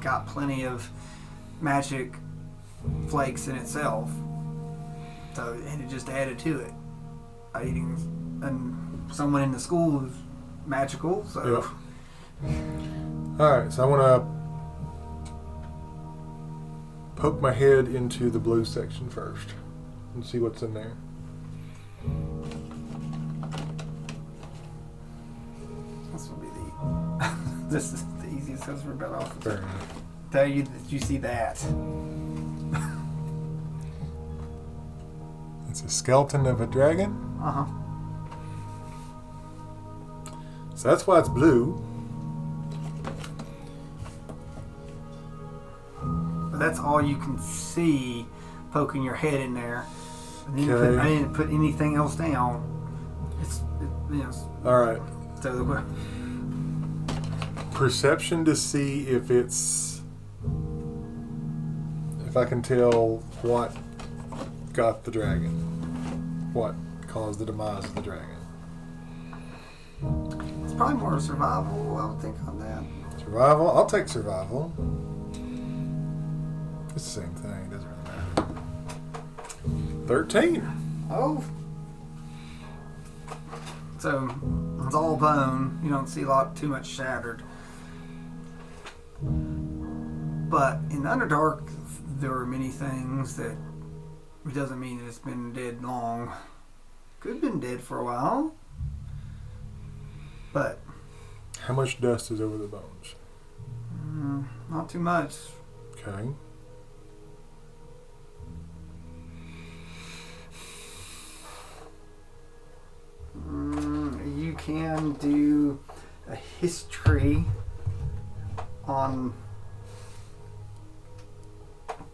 got plenty of magic flakes in itself. So, and it just added to it by eating, and someone in the school is magical, so. Yep. Alright, so I want to poke my head into the blue section first and see what's in there. This will be the this is the easiest because we're about off. Fair enough. Tell you that you see that. It's a skeleton of a dragon. So that's why it's blue. But that's all you can see poking your head in there. I didn't put anything else down. All right. So Perception to see if I can tell what got the dragon, what caused the demise of the dragon. It's probably more survival, I would think, on that. Survival? I'll take survival. It's the same thing, doesn't really matter. 13. Oh. So it's all bone. You don't see too much shattered. But in the Underdark, there are many things that it doesn't mean that it's been dead long. Could have been dead for a while. But how much dust is over the bones? Not too much. Okay. You can do a history on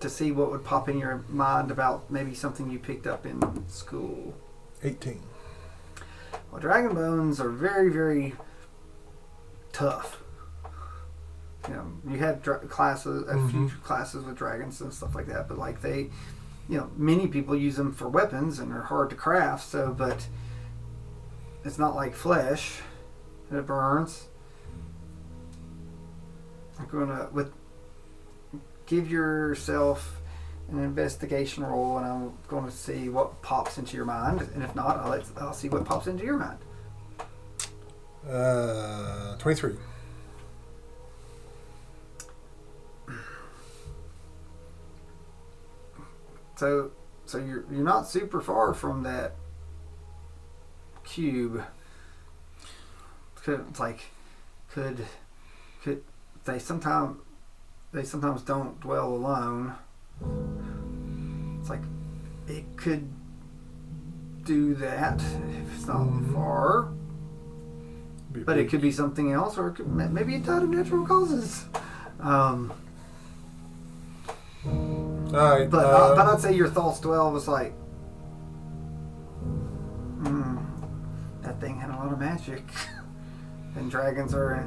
to see what would pop in your mind about maybe something you picked up in school. 18. Well, dragon bones are very, very tough. You have classes, a few classes with dragons and stuff like that, but many people use them for weapons and they're hard to craft. So, but it's not like flesh that it burns. I'm gonna give yourself an investigation roll, and I'm going to see what pops into your mind, and if not, I'll see what pops into your mind. 23. So you're not super far from that cube. Could they sometimes don't dwell alone. It's like it could do that if it's not far, but it could be something else, or maybe it died of natural causes. Alright, but I'd say your thoughts dwell was like, that thing had a lot of magic, and dragons are,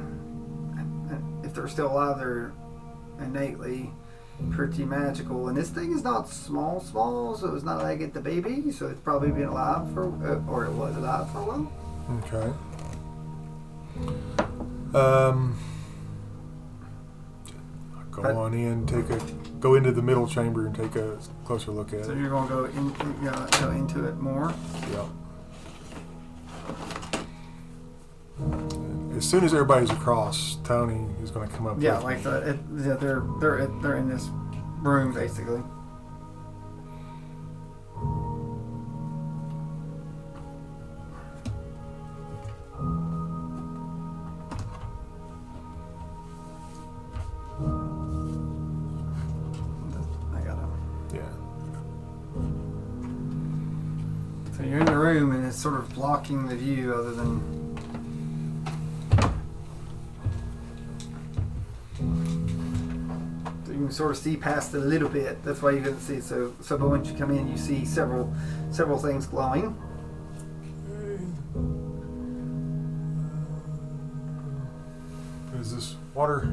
if they're still alive, they're innately pretty magical, and this thing is not small, so it's not like it's the baby, so it's probably been alive or it was alive for a while. Okay. Go into the middle chamber and take a closer look at it. So you're going to go into it more? Yep. As soon as everybody's across, Tony is going to come up. Yeah, with me. they're in this room basically. So you're in the room and it's sort of blocking the view other than... So you can sort of see past it a little bit. That's why you couldn't see. So but once you come in, you see several things glowing. Is this water?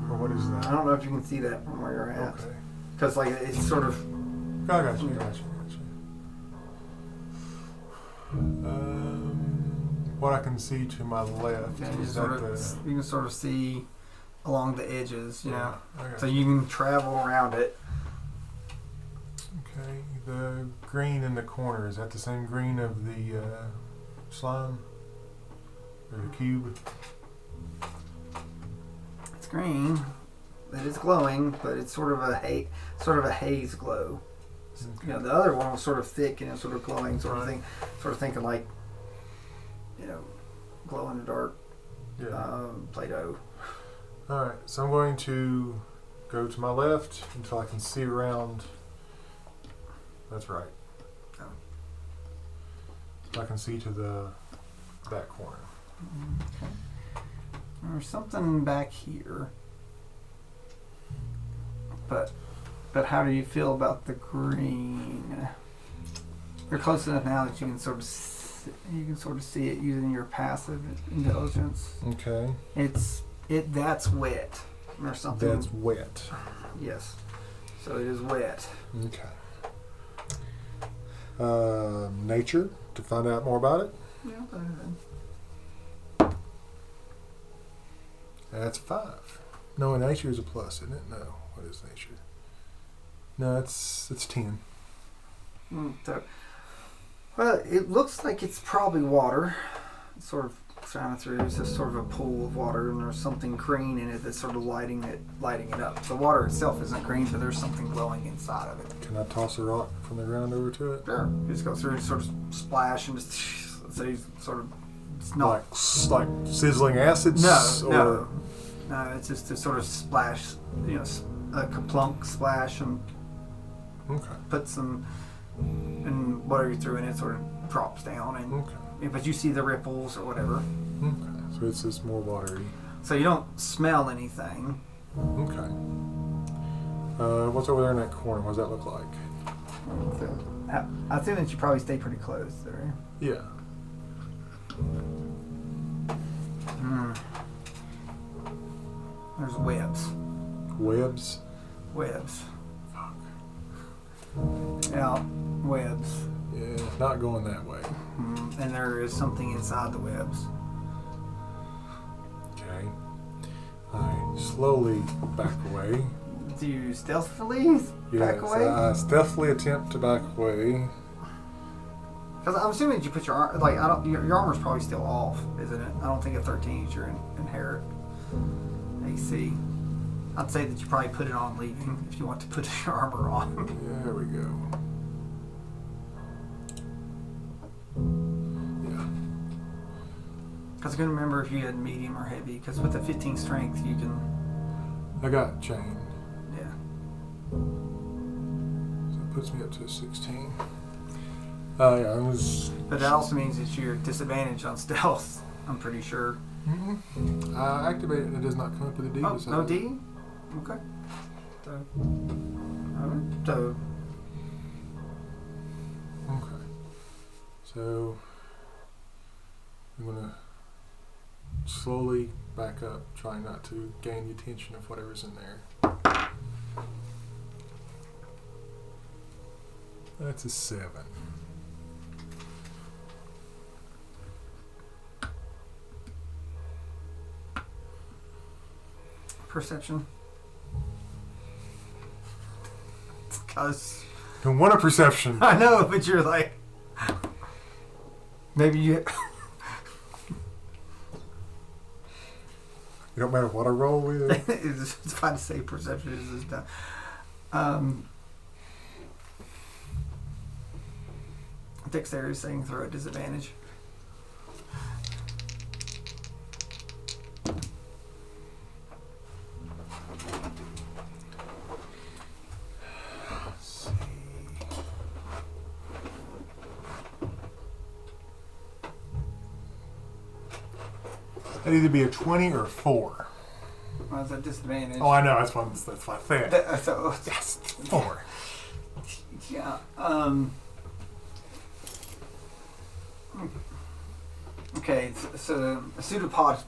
Or what is that? I don't know if you can see that from where you're at. Okay. Because like it's sort of. I got you. What I can see to my left is that you can sort of see along the edges, you know. So you. you can travel around it. Okay. The green in the corner, is that the same green of the slime? Or the cube? It's green. It is glowing, but it's sort of a haze glow. Okay. You know, the other one was sort of thick and sort of glowing, sort of thinking like, you know, glow in the dark, Play-Doh. All right, so I'm going to go to my left until I can see around. That's right. Oh. I can see to that corner. Okay. There's something back here, but how do you feel about the green? You're close enough now that you can sort of see it using your passive intelligence. Okay. That's wet or something. That's wet. Yes. So it is wet. Okay. Nature to find out more about it. Yeah. That's 5. No, nature is a plus, isn't it? No. What is nature? No, it's 10. So, well, it looks like it's probably water. It's sort of shining through. It's just sort of a pool of water, and there's something green in it that's sort of lighting it up. The water itself isn't green, but there's something glowing inside of it. Can I toss a rock from the ground over to it? Sure. You just go through and sort of splash and just so you sort of. It's not like sizzling acids. No. It's just a sort of splash. You know, a kaplunk splash, and put some and whatever you threw in it sort of drops down, and but you see the ripples or whatever. Okay, so it's just more watery. So you don't smell anything. Okay. What's over there in that corner? What does that look like? So, I think that you probably stay pretty close there. Yeah. There's webs. Webs? Fuck. Yeah, webs. Yeah, not going that way. And there is something inside the webs. Okay. I slowly back away. Do you stealthily back away? I stealthily attempt to back away. Because I'm assuming that you put your arm, like, your armor's probably still off, isn't it? I don't think at 13 is your inherent AC. I'd say that you probably put it on leaving if you want to put your armor on. There we go. Yeah. Because I couldn't remember if you had medium or heavy, because with the 15 strength you can... I got chain. Yeah. So it puts me up to 16. Yeah, I was... But that also means that you're disadvantaged on stealth, I'm pretty sure. Mm-hmm. I activate it and it does not come up with a D. Oh, no D? Okay. So... Okay. So... I'm going to slowly back up, trying not to gain the attention of whatever's in there. That's a 7. Perception. Because Don't want a perception. I know, but you're like, maybe you. It don't matter what I roll with. It's fine to say perception is this done. Dexterity saving throw at disadvantage. That'd either be a 20 or a 4. Well, it's a disadvantage. Oh, I know. That's what I said. So, Yes, 4. yeah. Okay, so a pseudopod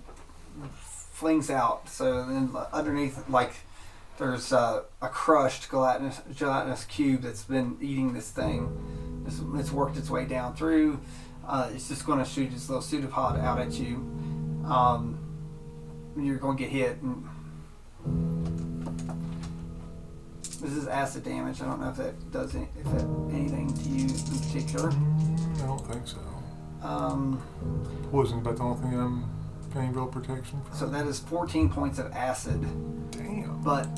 flings out. So then underneath, like, there's a crushed gelatinous cube that's been eating this thing. It's worked its way down through. It's just going to shoot its little pseudopod out at you. You're going to get hit. And this is acid damage. I don't know if that does anything to you in particular. I don't think so. Wasn't about the only thing I'm getting real protection from. So that is 14 points of acid. Damn. But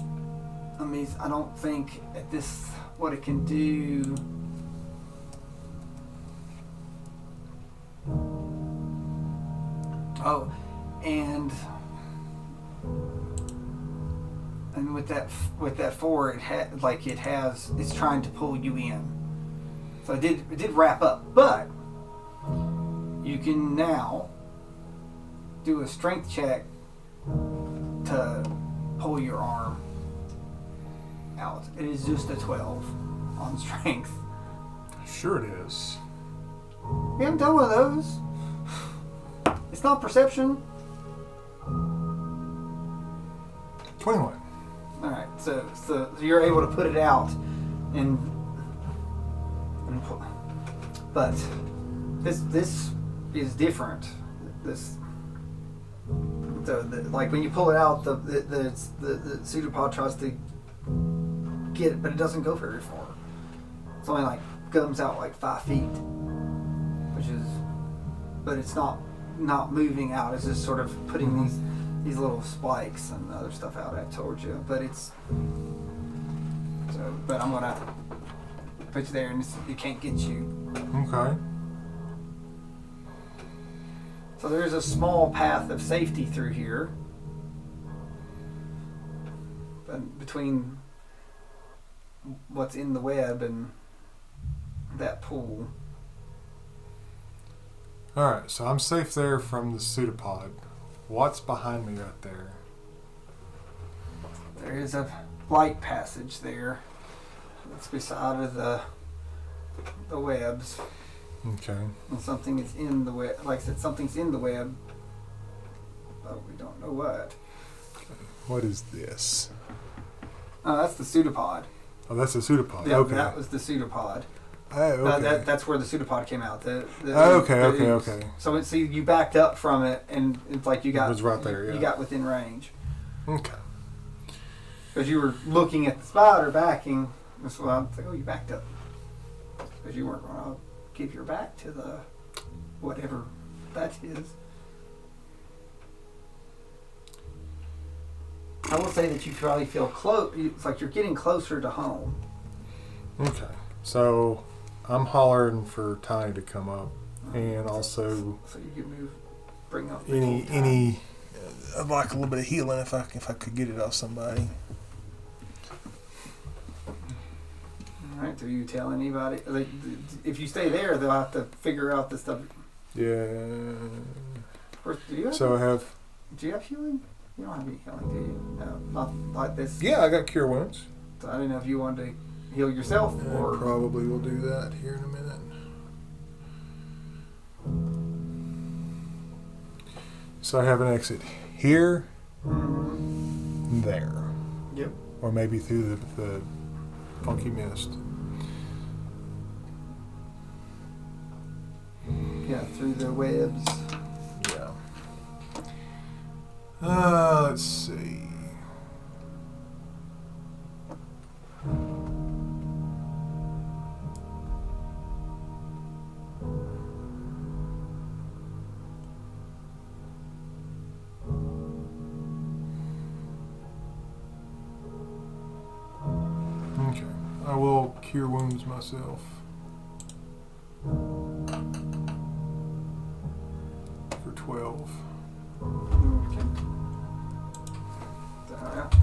I mean, I don't think at this what it can do. Oh, and with that 4, it's trying to pull you in. So it did wrap up, but you can now do a strength check to pull your arm out. It is just a 12 on strength. Sure it is. We haven't done one of those. It's not perception. 21. Alright, so you're able to put it out and but this is different. Like when you pull it out, the pseudopod tries to get it, but it doesn't go very far. It's only like comes out like 5 feet, but it's not moving out. It's just sort of putting these little spikes and other stuff out towards you. But but I'm gonna put you there, and it can't get you. Okay. So there's a small path of safety through here, but between what's in the web and that pool. Alright, so I'm safe there from the pseudopod. What's behind me right there? There is a light passage there. It's beside of the webs. Okay. And something is in the web. Like I said, something's in the web, but we don't know what. What is this? That's the pseudopod. Oh, that's the pseudopod. Yeah, Okay. that was the pseudopod. Oh, okay. That's where the pseudopod came out. Okay. So you backed up from it, and it's like it was right there. You got within range. Okay. Because you were looking at the spider backing. That's why I'm like, oh, you backed up. Because you weren't going to give your back to the whatever that is. I will say that you probably feel close. It's like you're getting closer to home. Okay. So I'm hollering for Tiny to come up, and also so you can move, bring up any. I'd like a little bit of healing if I could get it off somebody. All right. Do you tell anybody? Like, if you stay there, they'll have to figure out the stuff. Yeah. Do you have? So I have. Do you have healing? You don't have any healing, do you? No, not like this. Yeah, I got cure wounds. So I didn't know if you wanted to heal yourself or. Probably will do that here in a minute. So I have an exit here, there. Yep. Or maybe through the funky mist. Yeah, through the webs. Yeah. Let's see. Okay. I will cure wounds myself. For 12. Okay.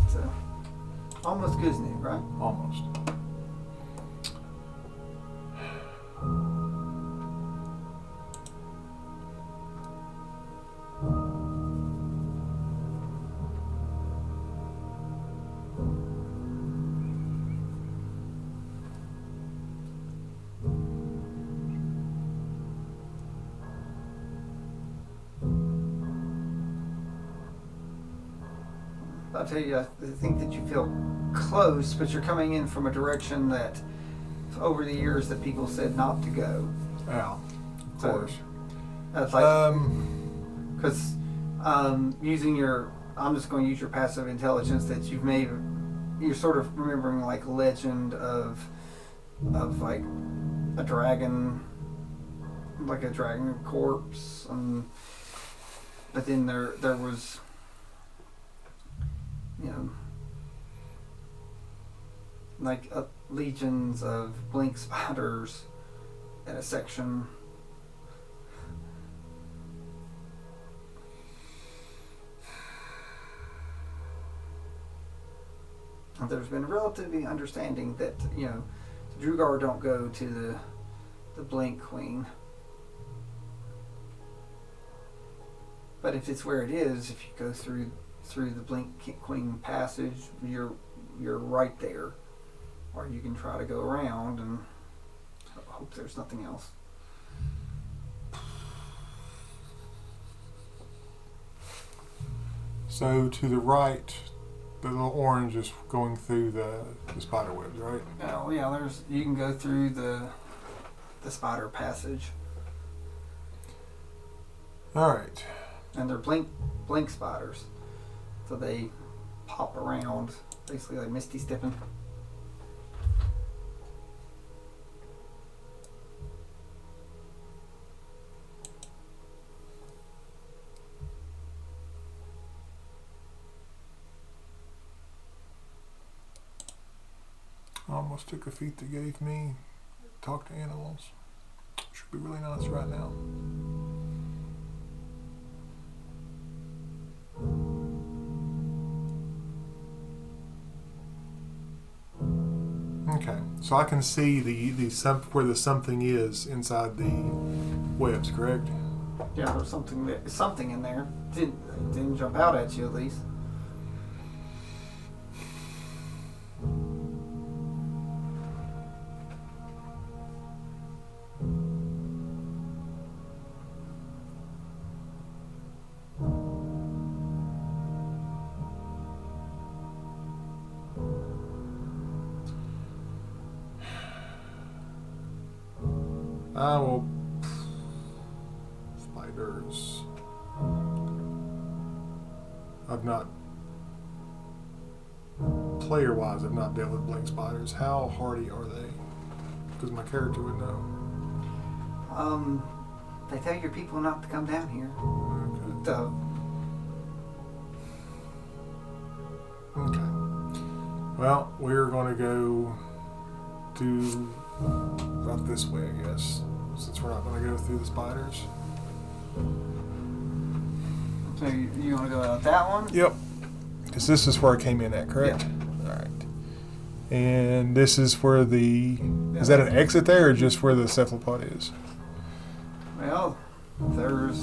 So almost good as new, right? Almost. I'll tell you, I think that you feel close, but you're coming in from a direction that over the years that people said not to go. Yeah, of course. That's like, because using your, I'm just going to use your passive intelligence that you've made. You're sort of remembering like legend of like a dragon, like a dragon corpse, but then there was, like legions of blink spiders in a section. There's been relatively understanding that the Drugar don't go to the Blink Queen, but if it's where it is, if you go through the Blink Queen passage, you're right there, or you can try to go around and hope there's nothing else. So to the right, the little orange is going through the spider webs, right? Oh yeah, you can go through the spider passage. All right. And they're blink spiders, so they pop around, basically like misty stepping. I almost took a feat that gave me talk to animals. Should be really nice right now. Okay, so I can see where the something is inside the webs, correct? Yeah, there's something in there. Didn't jump out at you at least. I will. Spiders. I've not. Player wise, I've not dealt with blink spiders. How hardy are they? Because my character would know. They tell your people not to come down here. Okay. Okay. Well, we're going to go to about this way, I guess, since we're not going to go through the spiders. So you want to go out that one? Yep. Because this is where I came in at, correct? Yeah. All right. And this is where is that an exit there, or just where the cephalopod is? Well, the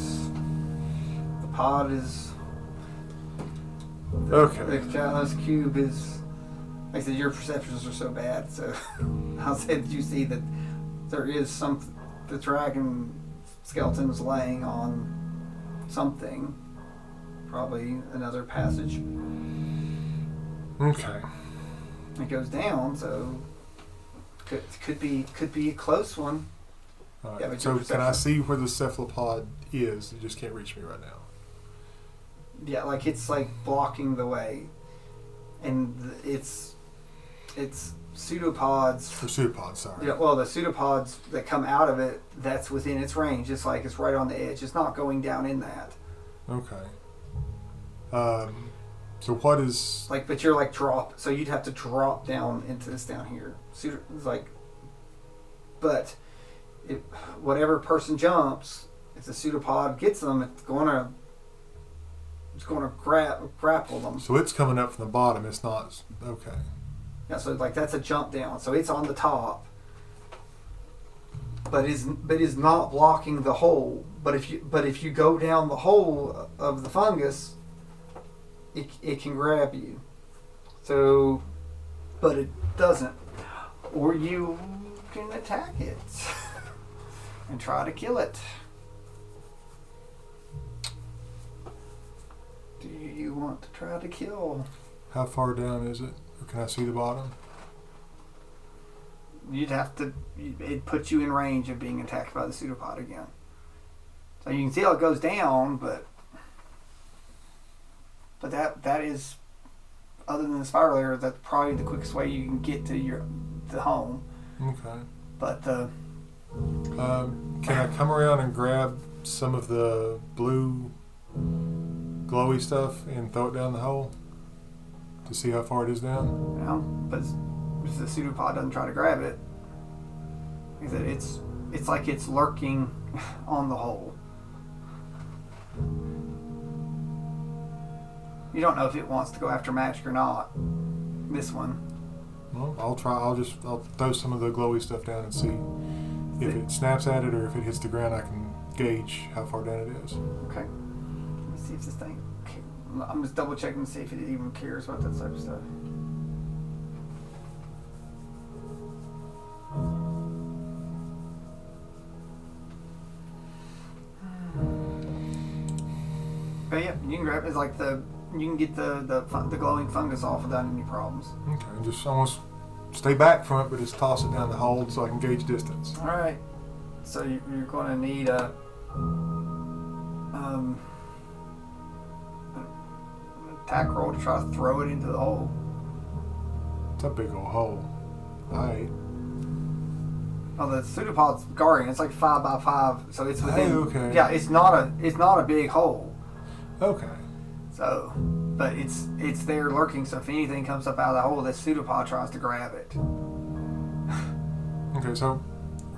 pod is. Okay. The Chalice Cube is. Like I said, your perceptions are so bad, so I'll say that you see that there is the dragon skeleton is laying on something, probably another passage. Okay. It goes down, so could be a close one. All right. Yeah, So can I see where the cephalopod is? You just can't reach me right now. Yeah, like it's like blocking the way, and it's pseudopods. Or pseudopods, sorry. Yeah, well, the pseudopods that come out of it, that's within its range. It's like it's right on the edge. It's not going down in that. Okay. So what is like? But you're like drop. So you'd have to drop down into this down here. It's like, but whatever person jumps, if the pseudopod gets them, it's going to grapple them. So it's coming up from the bottom. It's not okay. Yeah, so like that's a jump down. So it's on the top, but is not blocking the hole. But if you go down the hole of the fungus, it can grab you. So, but it doesn't. Or you can attack it and try to kill it. Do you want to try to kill How far down is it? Or can I see the bottom? You'd have to. It puts you in range of being attacked by the pseudopod again. So you can see how it goes down, but that is, other than the spiral area, that's probably the quickest way you can get to the home. Okay. But can I come around and grab some of the blue glowy stuff and throw it down the hole to see how far it is down? but if the pseudopod doesn't try to grab it, is that it's like it's lurking on the hole. You don't know if it wants to go after magic or not. This one. Well, I'll try. I'll throw some of the glowy stuff down and see if it snaps at it, or if it hits the ground. I can gauge how far down it is. Okay. Let me see if this thing. I'm just double checking to see if it even cares about that type of stuff. But yeah, you can grab it. It's like you can get the glowing fungus off without any problems. Okay, just almost stay back from it, but just toss it down the hole so I can gauge distance. All right. So you're going to need an attack roll to try to throw it into the hole. It's a big old hole. Alright. Oh, the pseudopod's guarding. It's like 5 by 5, so it's within. Oh, okay. Yeah, it's not a big hole. Okay. So, but it's there lurking. So if anything comes up out of the hole, this pseudopod tries to grab it. Okay, so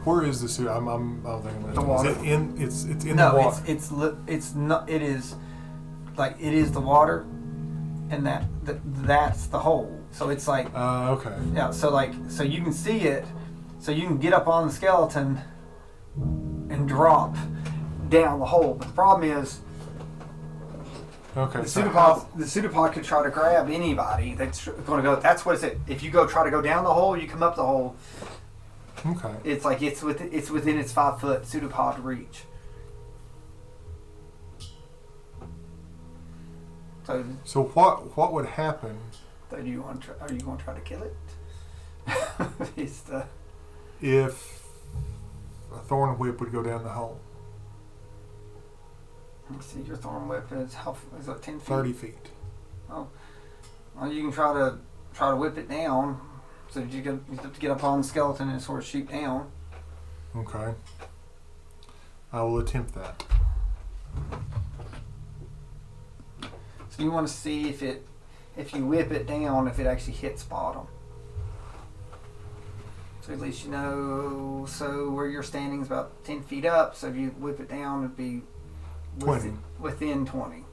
where is the pseudopod? I don't think I'm going to. The water. Is it in? It's in the water. No, it's not. It is like it is the water, and that's the hole. So it's like. Okay. Yeah. So you can see it. So you can get up on the skeleton and drop down the hole. But the problem is. Okay. The pseudopod could try to grab anybody that's going to go. That's what it's. If you try to go down the hole, you come up the hole. Okay. It's like it's within its 5-foot pseudopod reach. So what would happen? Are you going to try to kill it? If a thorn whip would go down the hole. Let's see, your thorn whip is it 10 feet? 30 feet. Oh, well, you can try to whip it down. So you have to get up on the skeleton and sort of shoot down. Okay. I will attempt that. So you want to see if you whip it down, if it actually hits bottom. So at least you know. So where you're standing is about 10 feet up. So if you whip it down, it'd be 20. Within 20.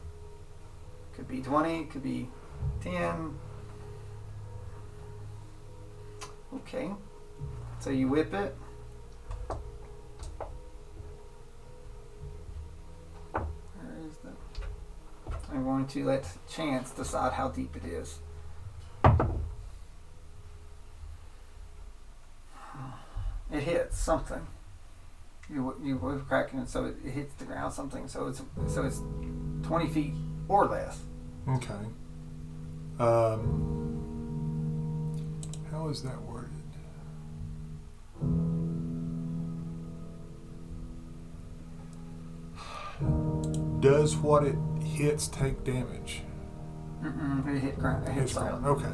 Could be 20. Could be 10. Okay. So you whip it. Where is the? I'm going to let chance decide how deep it is. It hits something. You whip cracking it, so it hits the ground something. So it's 20 feet or less. Okay. How is that worded? Does what it hits take damage? It hit ground. It hit ground. Okay.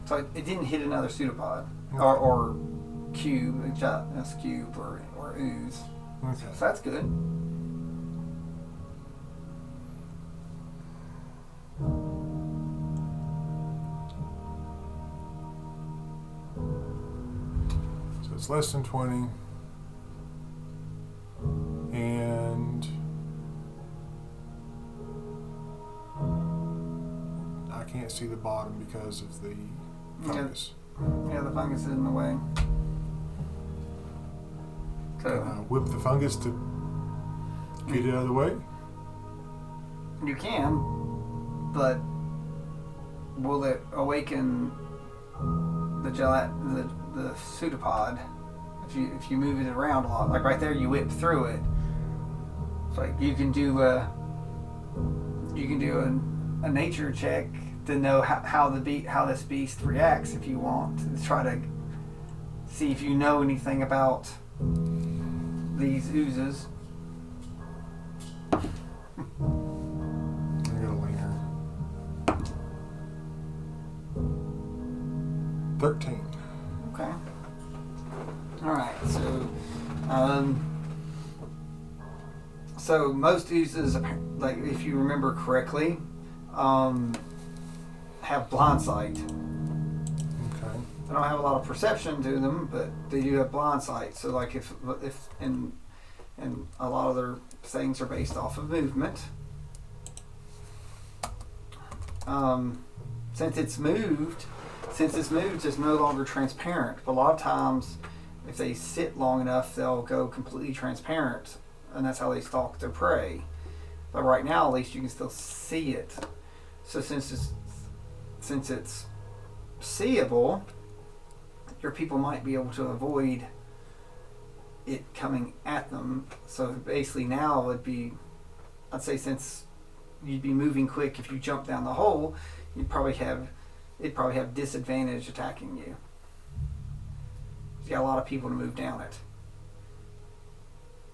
So it didn't hit another pseudopod Okay. or cube, a giant cube or ooze. Okay. So that's good. So it's less than 20. And I can't see the bottom because of the fungus. Yeah, the fungus is in the way. So Can I whip the fungus to get it out of the way? you can, but will it awaken the pseudopod if you move it around a lot? Like right there, you whip through it. It's like you can do a nature check to know how this beast reacts if you want to try to see if you know anything about these oozes. I got a leaner. 13. Okay. All right. So most oozes, like if you remember correctly, have blind sight. Okay. They don't have a lot of perception to them, but they do have blind sight. So like if and a lot of their things are based off of movement. Since it's moved, it's no longer transparent. But a lot of times, if they sit long enough, they'll go completely transparent, and that's how they stalk their prey. But right now, at least you can still see it. So since it's seeable, your people might be able to avoid it coming at them. So basically now it would be, I'd say since you'd be moving quick, if you jump down the hole, it'd probably have disadvantage attacking you. You got a lot of people to move down it.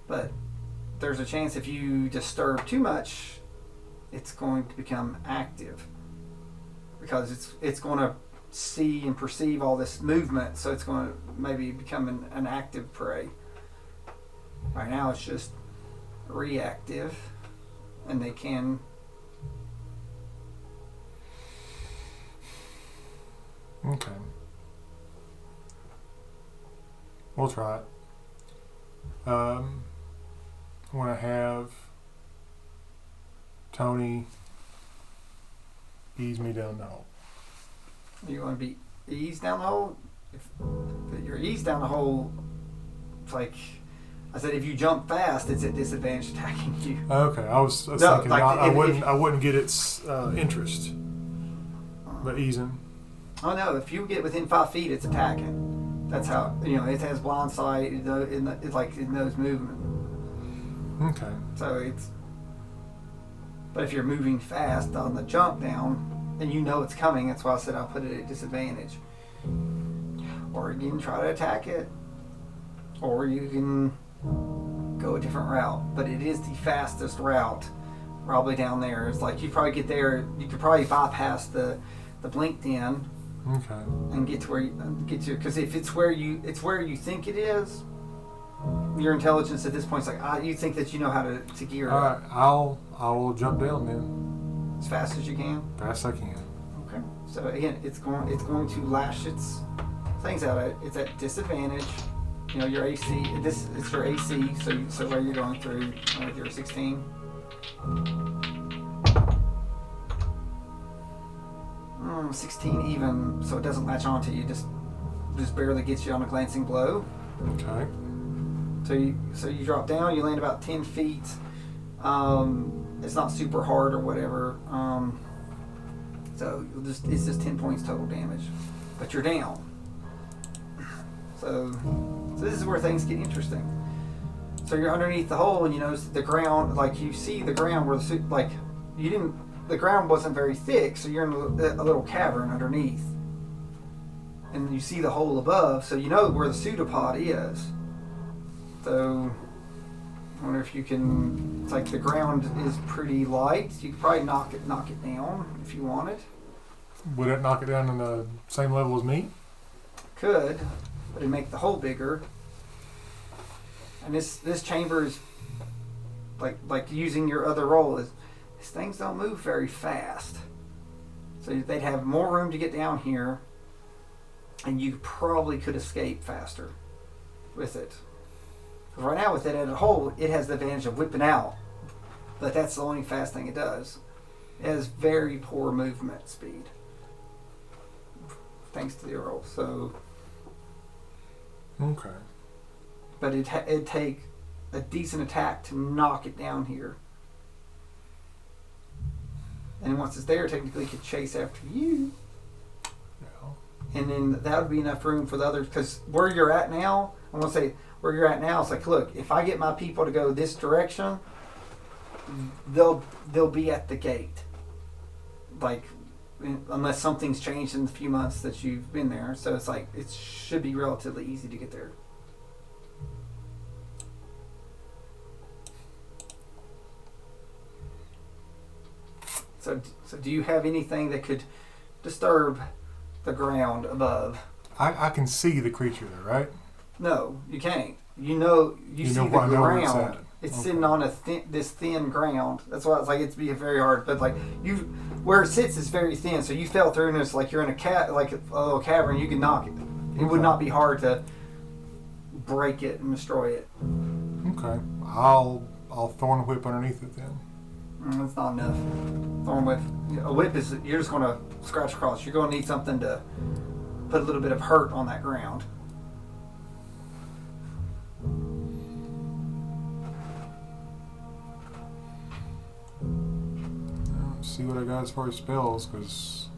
But there's a chance if you disturb too much, it's going to become active. Because it's going to see and perceive all this movement, so it's going to maybe become an active prey. Right now it's just reactive, and they can... Okay. We'll try it. When I have Tony ease me down the hole. You want to be eased down the hole? If you're eased down the hole, it's like I said, if you jump fast, it's at disadvantage attacking you. Okay, I was thinking like I wouldn't get its interest, but easing. Oh no! If you get within 5 feet, it's attacking. That's how it has blind sight. It knows movement. Okay. So it's. But if you're moving fast on the jump down, and you know it's coming, that's why I said I'll put it at disadvantage. Or you can try to attack it, or you can go a different route. But it is the fastest route, probably down there. It's like you probably get there. You could probably bypass the blinked in. Okay. And get to where because if it's where you think it is, your intelligence at this point is like you think that you know how to gear it. All right, I will jump down then. As fast as you can. Fast I can. Okay. So again, it's going to lash its things out. It's at disadvantage. Your AC. It's your AC. So where you're going through with your 16. 16 even, so it doesn't latch onto you. Just barely gets you on a glancing blow. Okay. So you drop down. You land about 10 feet. It's not super hard or whatever. So it's just 10 points total damage, but you're down. So this is where things get interesting. So you're underneath the hole, and you notice the ground. Like you see the ground where the ground wasn't very thick, so you're in a little cavern underneath. And you see the hole above, so you know where the pseudopod is. So, I wonder if you can... It's like the ground is pretty light. You could probably knock it down if you wanted. Would it knock it down on the same level as me? Could, but it'd make the hole bigger. And this chamber is... Like using your other roll is... These things don't move very fast. So they'd have more room to get down here, and you probably could escape faster with it. Because right now with it at a hole, it has the advantage of whipping out. But that's the only fast thing it does. It has very poor movement speed. Thanks to the roll. So. Okay. But it'd take a decent attack to knock it down here. And once it's there, technically it could chase after you. Yeah. And then that would be enough room for the others. Because where you're at now, I'm going to say, where you're at now, it's like, look, if I get my people to go this direction, they'll be at the gate. Like, unless something's changed in the few months that you've been there. So it's like it should be relatively easy to get there. So do you have anything that could disturb the ground above? I can see the creature there, right? No, you can't. You see the ground. It's okay. sitting on this thin ground. That's why it's like it'd be very hard. But like where it sits is very thin. So you fell through, and it's like you're in a little cavern. You can knock it. It would not be hard to break it and destroy it. Okay, I'll thorn whip underneath it then. That's not enough. Thorn whip. A whip is you're just going to scratch across. You're going to need something to put a little bit of hurt on that ground. See what I got as far as spells, because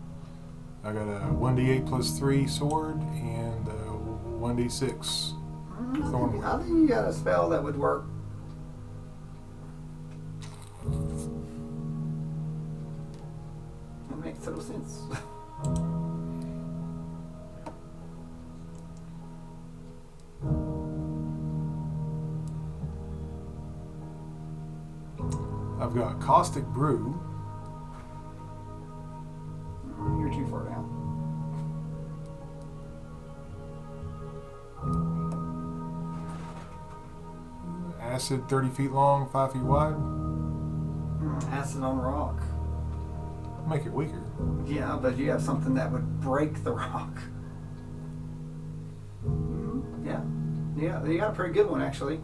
I got a 1d8 plus 3 sword and a 1d6 thorn whip. I think you got a spell that would work. That makes total sense. I've got Caustic Brew. You're too far down. Acid 30 feet long, 5 feet wide. Acid on rock. Make it weaker. Yeah, but you have something that would break the rock. Yeah, you got a pretty good one actually.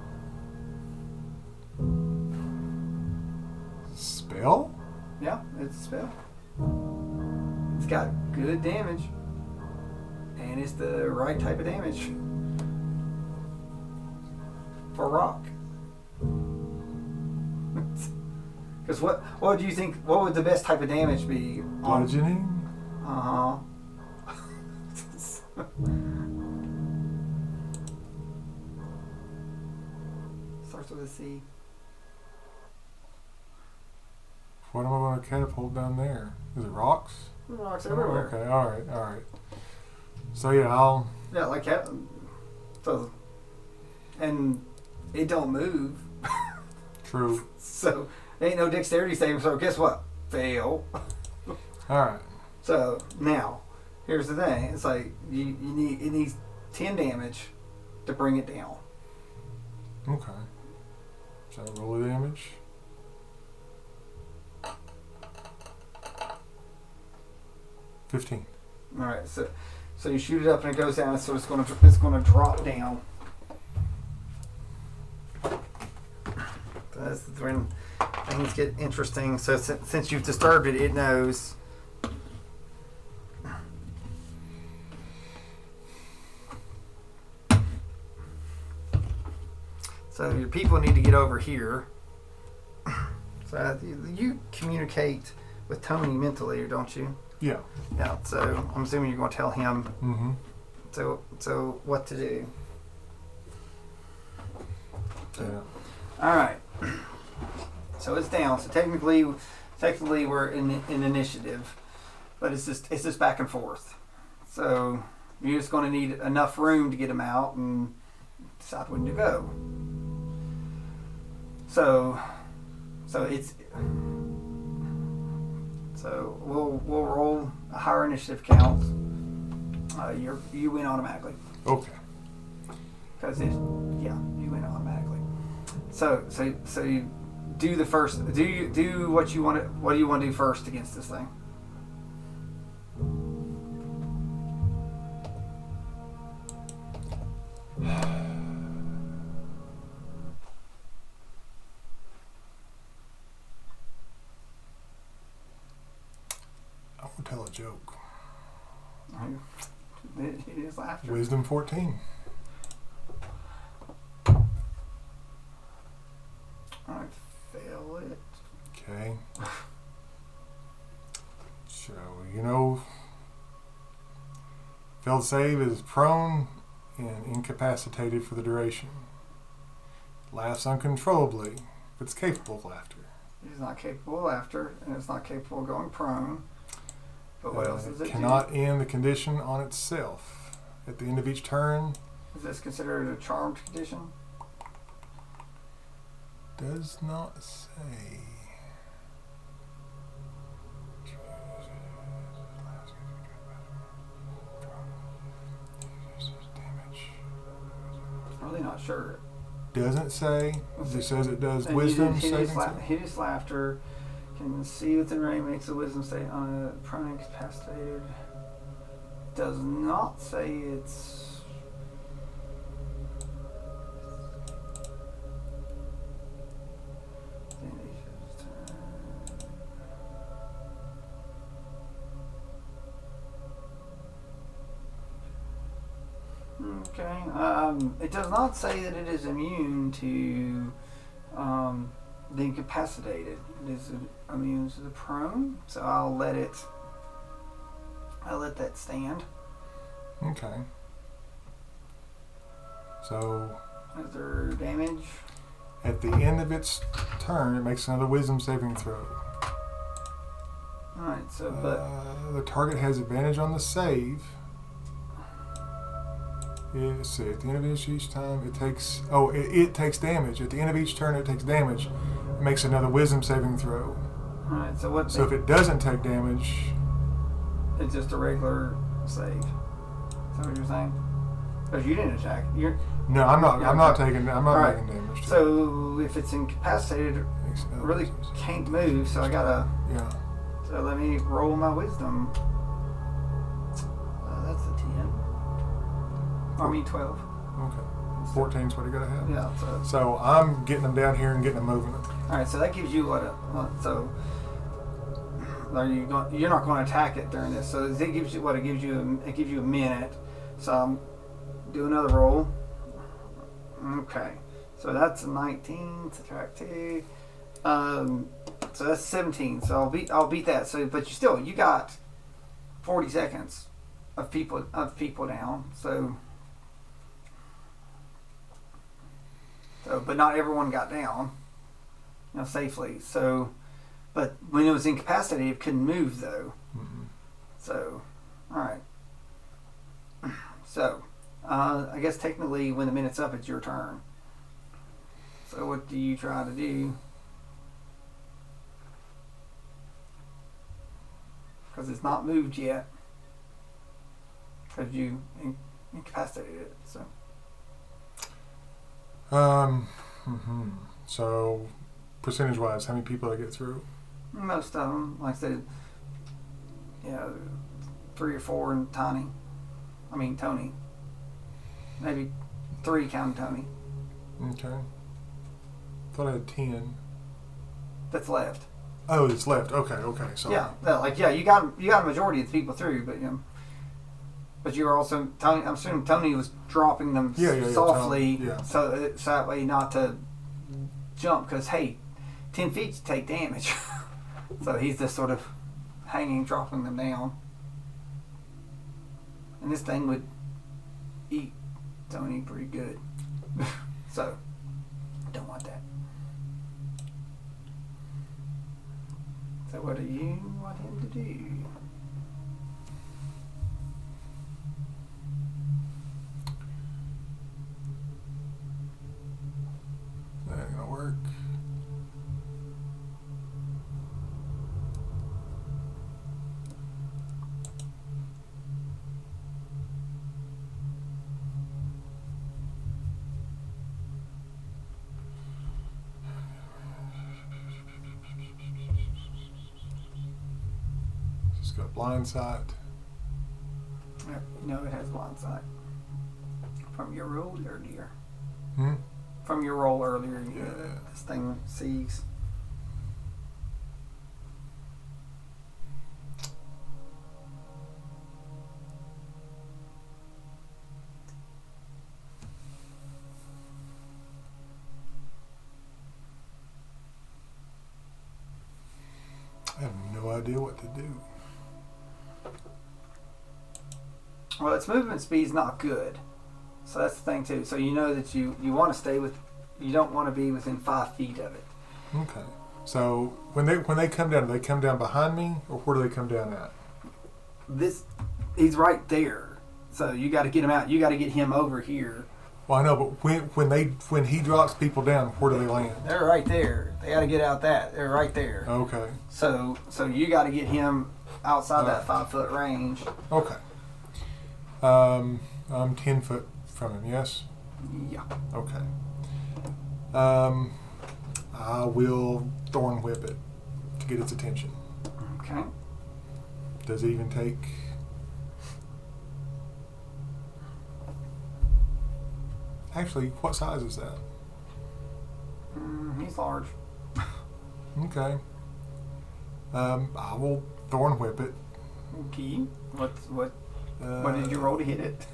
Spell? Yeah, it's a spell. It's got good damage, and it's the right type of damage for rock. Because what do you think? What would the best type of damage be? Bludgeoning? Uh-huh. Starts with a C. What am I going to catapult down there? Is it rocks? Rocks everywhere. Oh, okay, all right. So yeah, Yeah, like that. So, and it don't move. True. So ain't no dexterity saving. So guess what? Fail. All right. So now, here's the thing. It's like it needs 10 damage to bring it down. Okay. So roll the damage. $15. All right. So you shoot it up and it goes down. So it's gonna drop down. That's when things get interesting. So since you've disturbed it, it knows. So your people need to get over here. So you communicate with Tony mentally, don't you? Yeah. Yeah. So I'm assuming you're going to tell him. Mm-hmm. So what to do? Yeah. All right. So it's down. So technically we're in initiative, but it's just back and forth. So you're just going to need enough room to get them out and decide when to go. So we'll roll a higher initiative count. You win automatically. Okay. Because you win automatically. So you do the first. Do what you want. What do you want to do first against this thing? I want to tell a joke. It is laughter. Wisdom 14. I fail it. Okay. So, failed save is prone and incapacitated for the duration. Laughs uncontrollably, but it's capable of laughter. He's not capable of laughter, and it's not capable of going prone. But what else does it cannot do? end the condition on itself. At the end of each turn. Is this considered a charmed condition? Does not say. Really not sure. Doesn't say. It says it does wisdom saving throw. Hideous laughter can see within range, makes a wisdom save on a prone incapacitated. Does not say it's. Okay. It does not say that it is immune to the incapacitated. It is immune to the prone, so I'll let that stand. Okay. So. Is there damage? At the end of its turn, it makes another wisdom saving throw. Alright, so the target has advantage on the save. Let's see, at the end of each time, it takes... Oh, it takes damage. At the end of each turn, it takes damage. It makes another wisdom saving throw. Alright, so what... So if it doesn't take damage... It's just a regular save. Is that what you're saying? Because you didn't attack. No, I'm not. I'm not taking damage. So if it's incapacitated, really can't move. So I gotta. Yeah. So let me roll my wisdom. That's a 10. I mean 12. Okay. 14's what you gotta have. Yeah. So I'm getting them down here and getting them moving. All right. So that gives you what? So are you going? You're not going to attack it during this. So it gives you what? It gives you a minute. So do another roll. Okay, so that's a 19. Subtract 2. So that's 17. So I'll beat that. So, but you got 40 seconds of people down. So, but not everyone got down, safely. So, but when it was incapacitated, it couldn't move though. Mm-hmm. So, all right. So. I guess technically when the minute's up, it's your turn. So what do you try to do? Because it's not moved yet. Because you incapacitated it. So. So, percentage-wise, how many people I get through? Most of them, like I said, 3 or 4 and Tony. Maybe 3 counting Tony. Okay. Thought I had 10. That's left. Oh, it's left. Okay. Sorry. You got a majority of the people through, but you were also Tony. I'm assuming Tony was dropping them softly, so that way not to jump. Because hey, 10 feet take damage, so he's just sort of hanging, dropping them down, and this thing would eat Tony pretty good. So don't want that. So what do you want him to do? That ain't gonna work. It's got blind sight. No, it has blind sight. From your roll earlier. Hmm? From your roll earlier, this thing sees. I have no idea what to do. Well, its movement speed's not good. So that's the thing too. So you know that you want to stay you don't want to be within 5 feet of it. Okay. So when they come down, do they come down behind me, or where do they come down at? he's right there. So you got to get him out. You got to get him over here. Well, I know, but when he drops people down, where do they land? They're right there. They got to get out that. They're right there. Okay. So you got to get him outside that 5 foot range. Okay. I'm 10 foot from him. Yes. Yeah. Okay. I will thorn whip it to get its attention. Okay. Does it even take? Actually, what size is that? He's large. Okay. I will thorn whip it. Okay. What did you roll to hit it?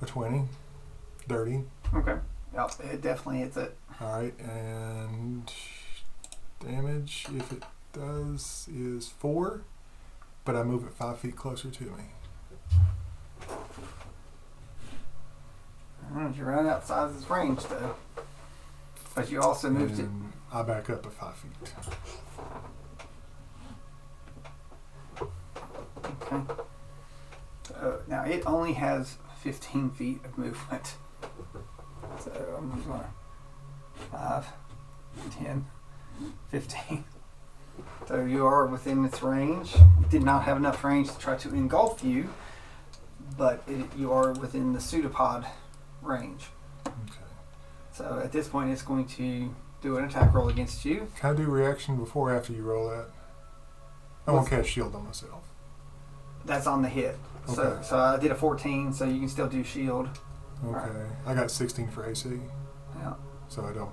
A 20. Dirty. Okay. Yep, it definitely hits it. Alright, and damage, if it does, is 4, but I move it 5 feet closer to me. You run outside his range, though. But you also moved it. And I back up at 5 feet. Okay. Now, it only has 15 feet of movement. So I'm just going to 5, 10, 15. So you are within its range. It did not have enough range to try to engulf you, but you are within the pseudopod range. Okay. So at this point, it's going to do an attack roll against you. Can I do reaction before or after you roll that? I won't cast shield on myself. That's on the hit. Okay. So I did a 14, so you can still do shield. Okay. Right. I got 16 for AC, Yeah. so I don't.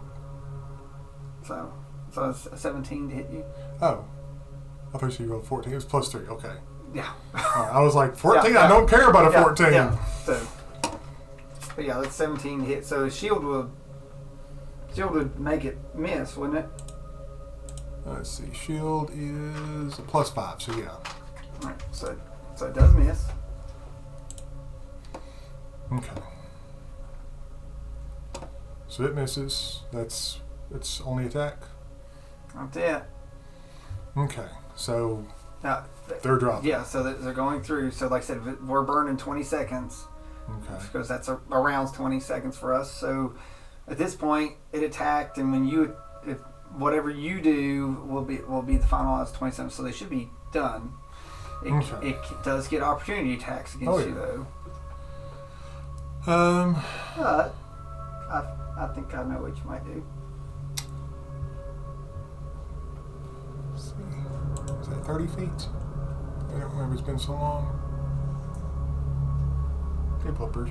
So it's a 17 to hit you. Oh. I thought you rolled 14. It was plus 3. Okay. Yeah. I was like, 14? Yeah. I don't care about a 14. Yeah. So, but yeah, that's 17 to hit. So shield would make it miss, wouldn't it? Let's see. Shield is a plus 5, so yeah. All right. So it does miss. Okay. So it misses. That's its only attack. That's it. Okay. So Now, they're dropping. yeah. So they're going through. So like I said, we're burning 20 seconds. Okay. Because that's a round's 20 seconds for us. So at this point, it attacked, and when if whatever you do will be the finalized 27. So they should be done. It does get opportunity attacks against you though. But I think I know what you might do. Let's see. Is that 30 feet? I don't remember. It's been so long. Okay, Puppers.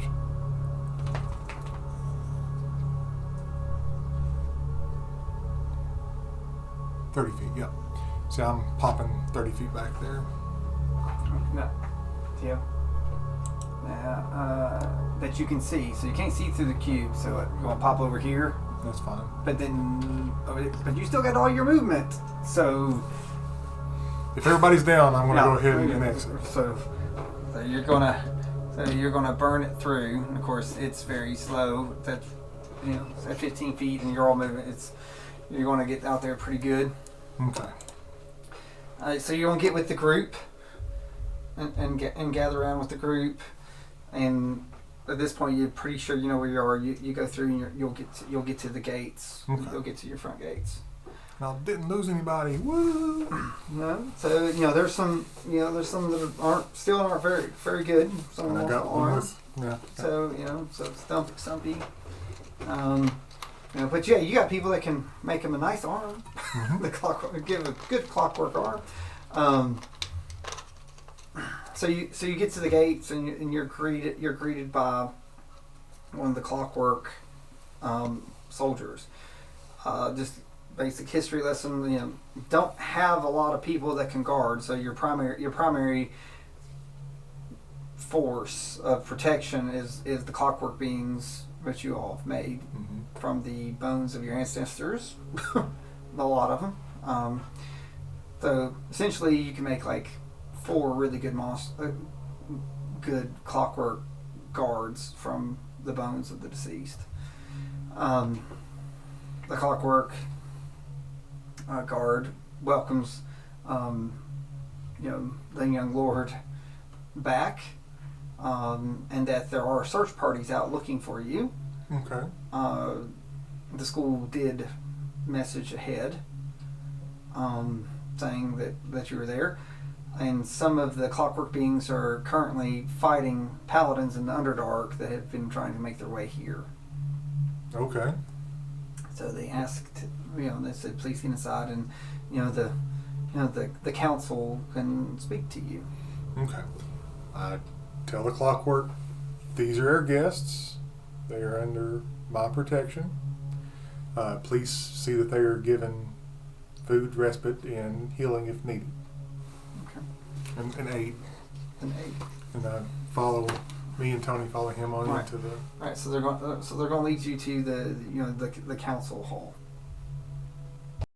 $30 feet, yeah. See, I'm popping 30 feet back there. No. Yeah. That you can see. So you can't see through the cube. So you want to pop over here. That's fine. But you still got all your movement. So If everybody's down, I'm going to go ahead and exit. So you're gonna burn it through. And of course, it's very slow. That's it's at 15 feet, and you're all moving. You're going to get out there pretty good. Okay. So you're gonna get with the group and gather around with the group. And at this point, you're pretty sure you know where you are. You go through, and you'll get to the gates. Okay. You'll get to your front gates. Now, didn't lose anybody. Woo! No. So there's some that aren't very very good. Some I of got them one. aren't. Yeah. So stumpy. But yeah, you got people that can make him a nice arm. Mm-hmm. The clockwork, give a good clockwork arm. So you get to the gates, and you're greeted by one of the clockwork soldiers. Just basic history lesson. Don't have a lot of people that can guard. So your primary force of protection is the clockwork beings that you all have made from the bones of your ancestors. A lot of them. So essentially, you can make like 4 really good good clockwork guards from the bones of the deceased. The clockwork guard welcomes the young lord back, and that there are search parties out looking for you. Okay. The school did message ahead, saying that you were there, and some of the Clockwork Beings are currently fighting paladins in the Underdark that have been trying to make their way here. Okay. So they asked, they said, please get inside, and the council can speak to you. Okay. I tell the Clockwork, these are our guests. They are under my protection. Please see that they are given food, respite, and healing if needed. Okay. And aid. An 8. And me and Tony follow him on Right. into the. All right. So they're going to lead you to the council hall.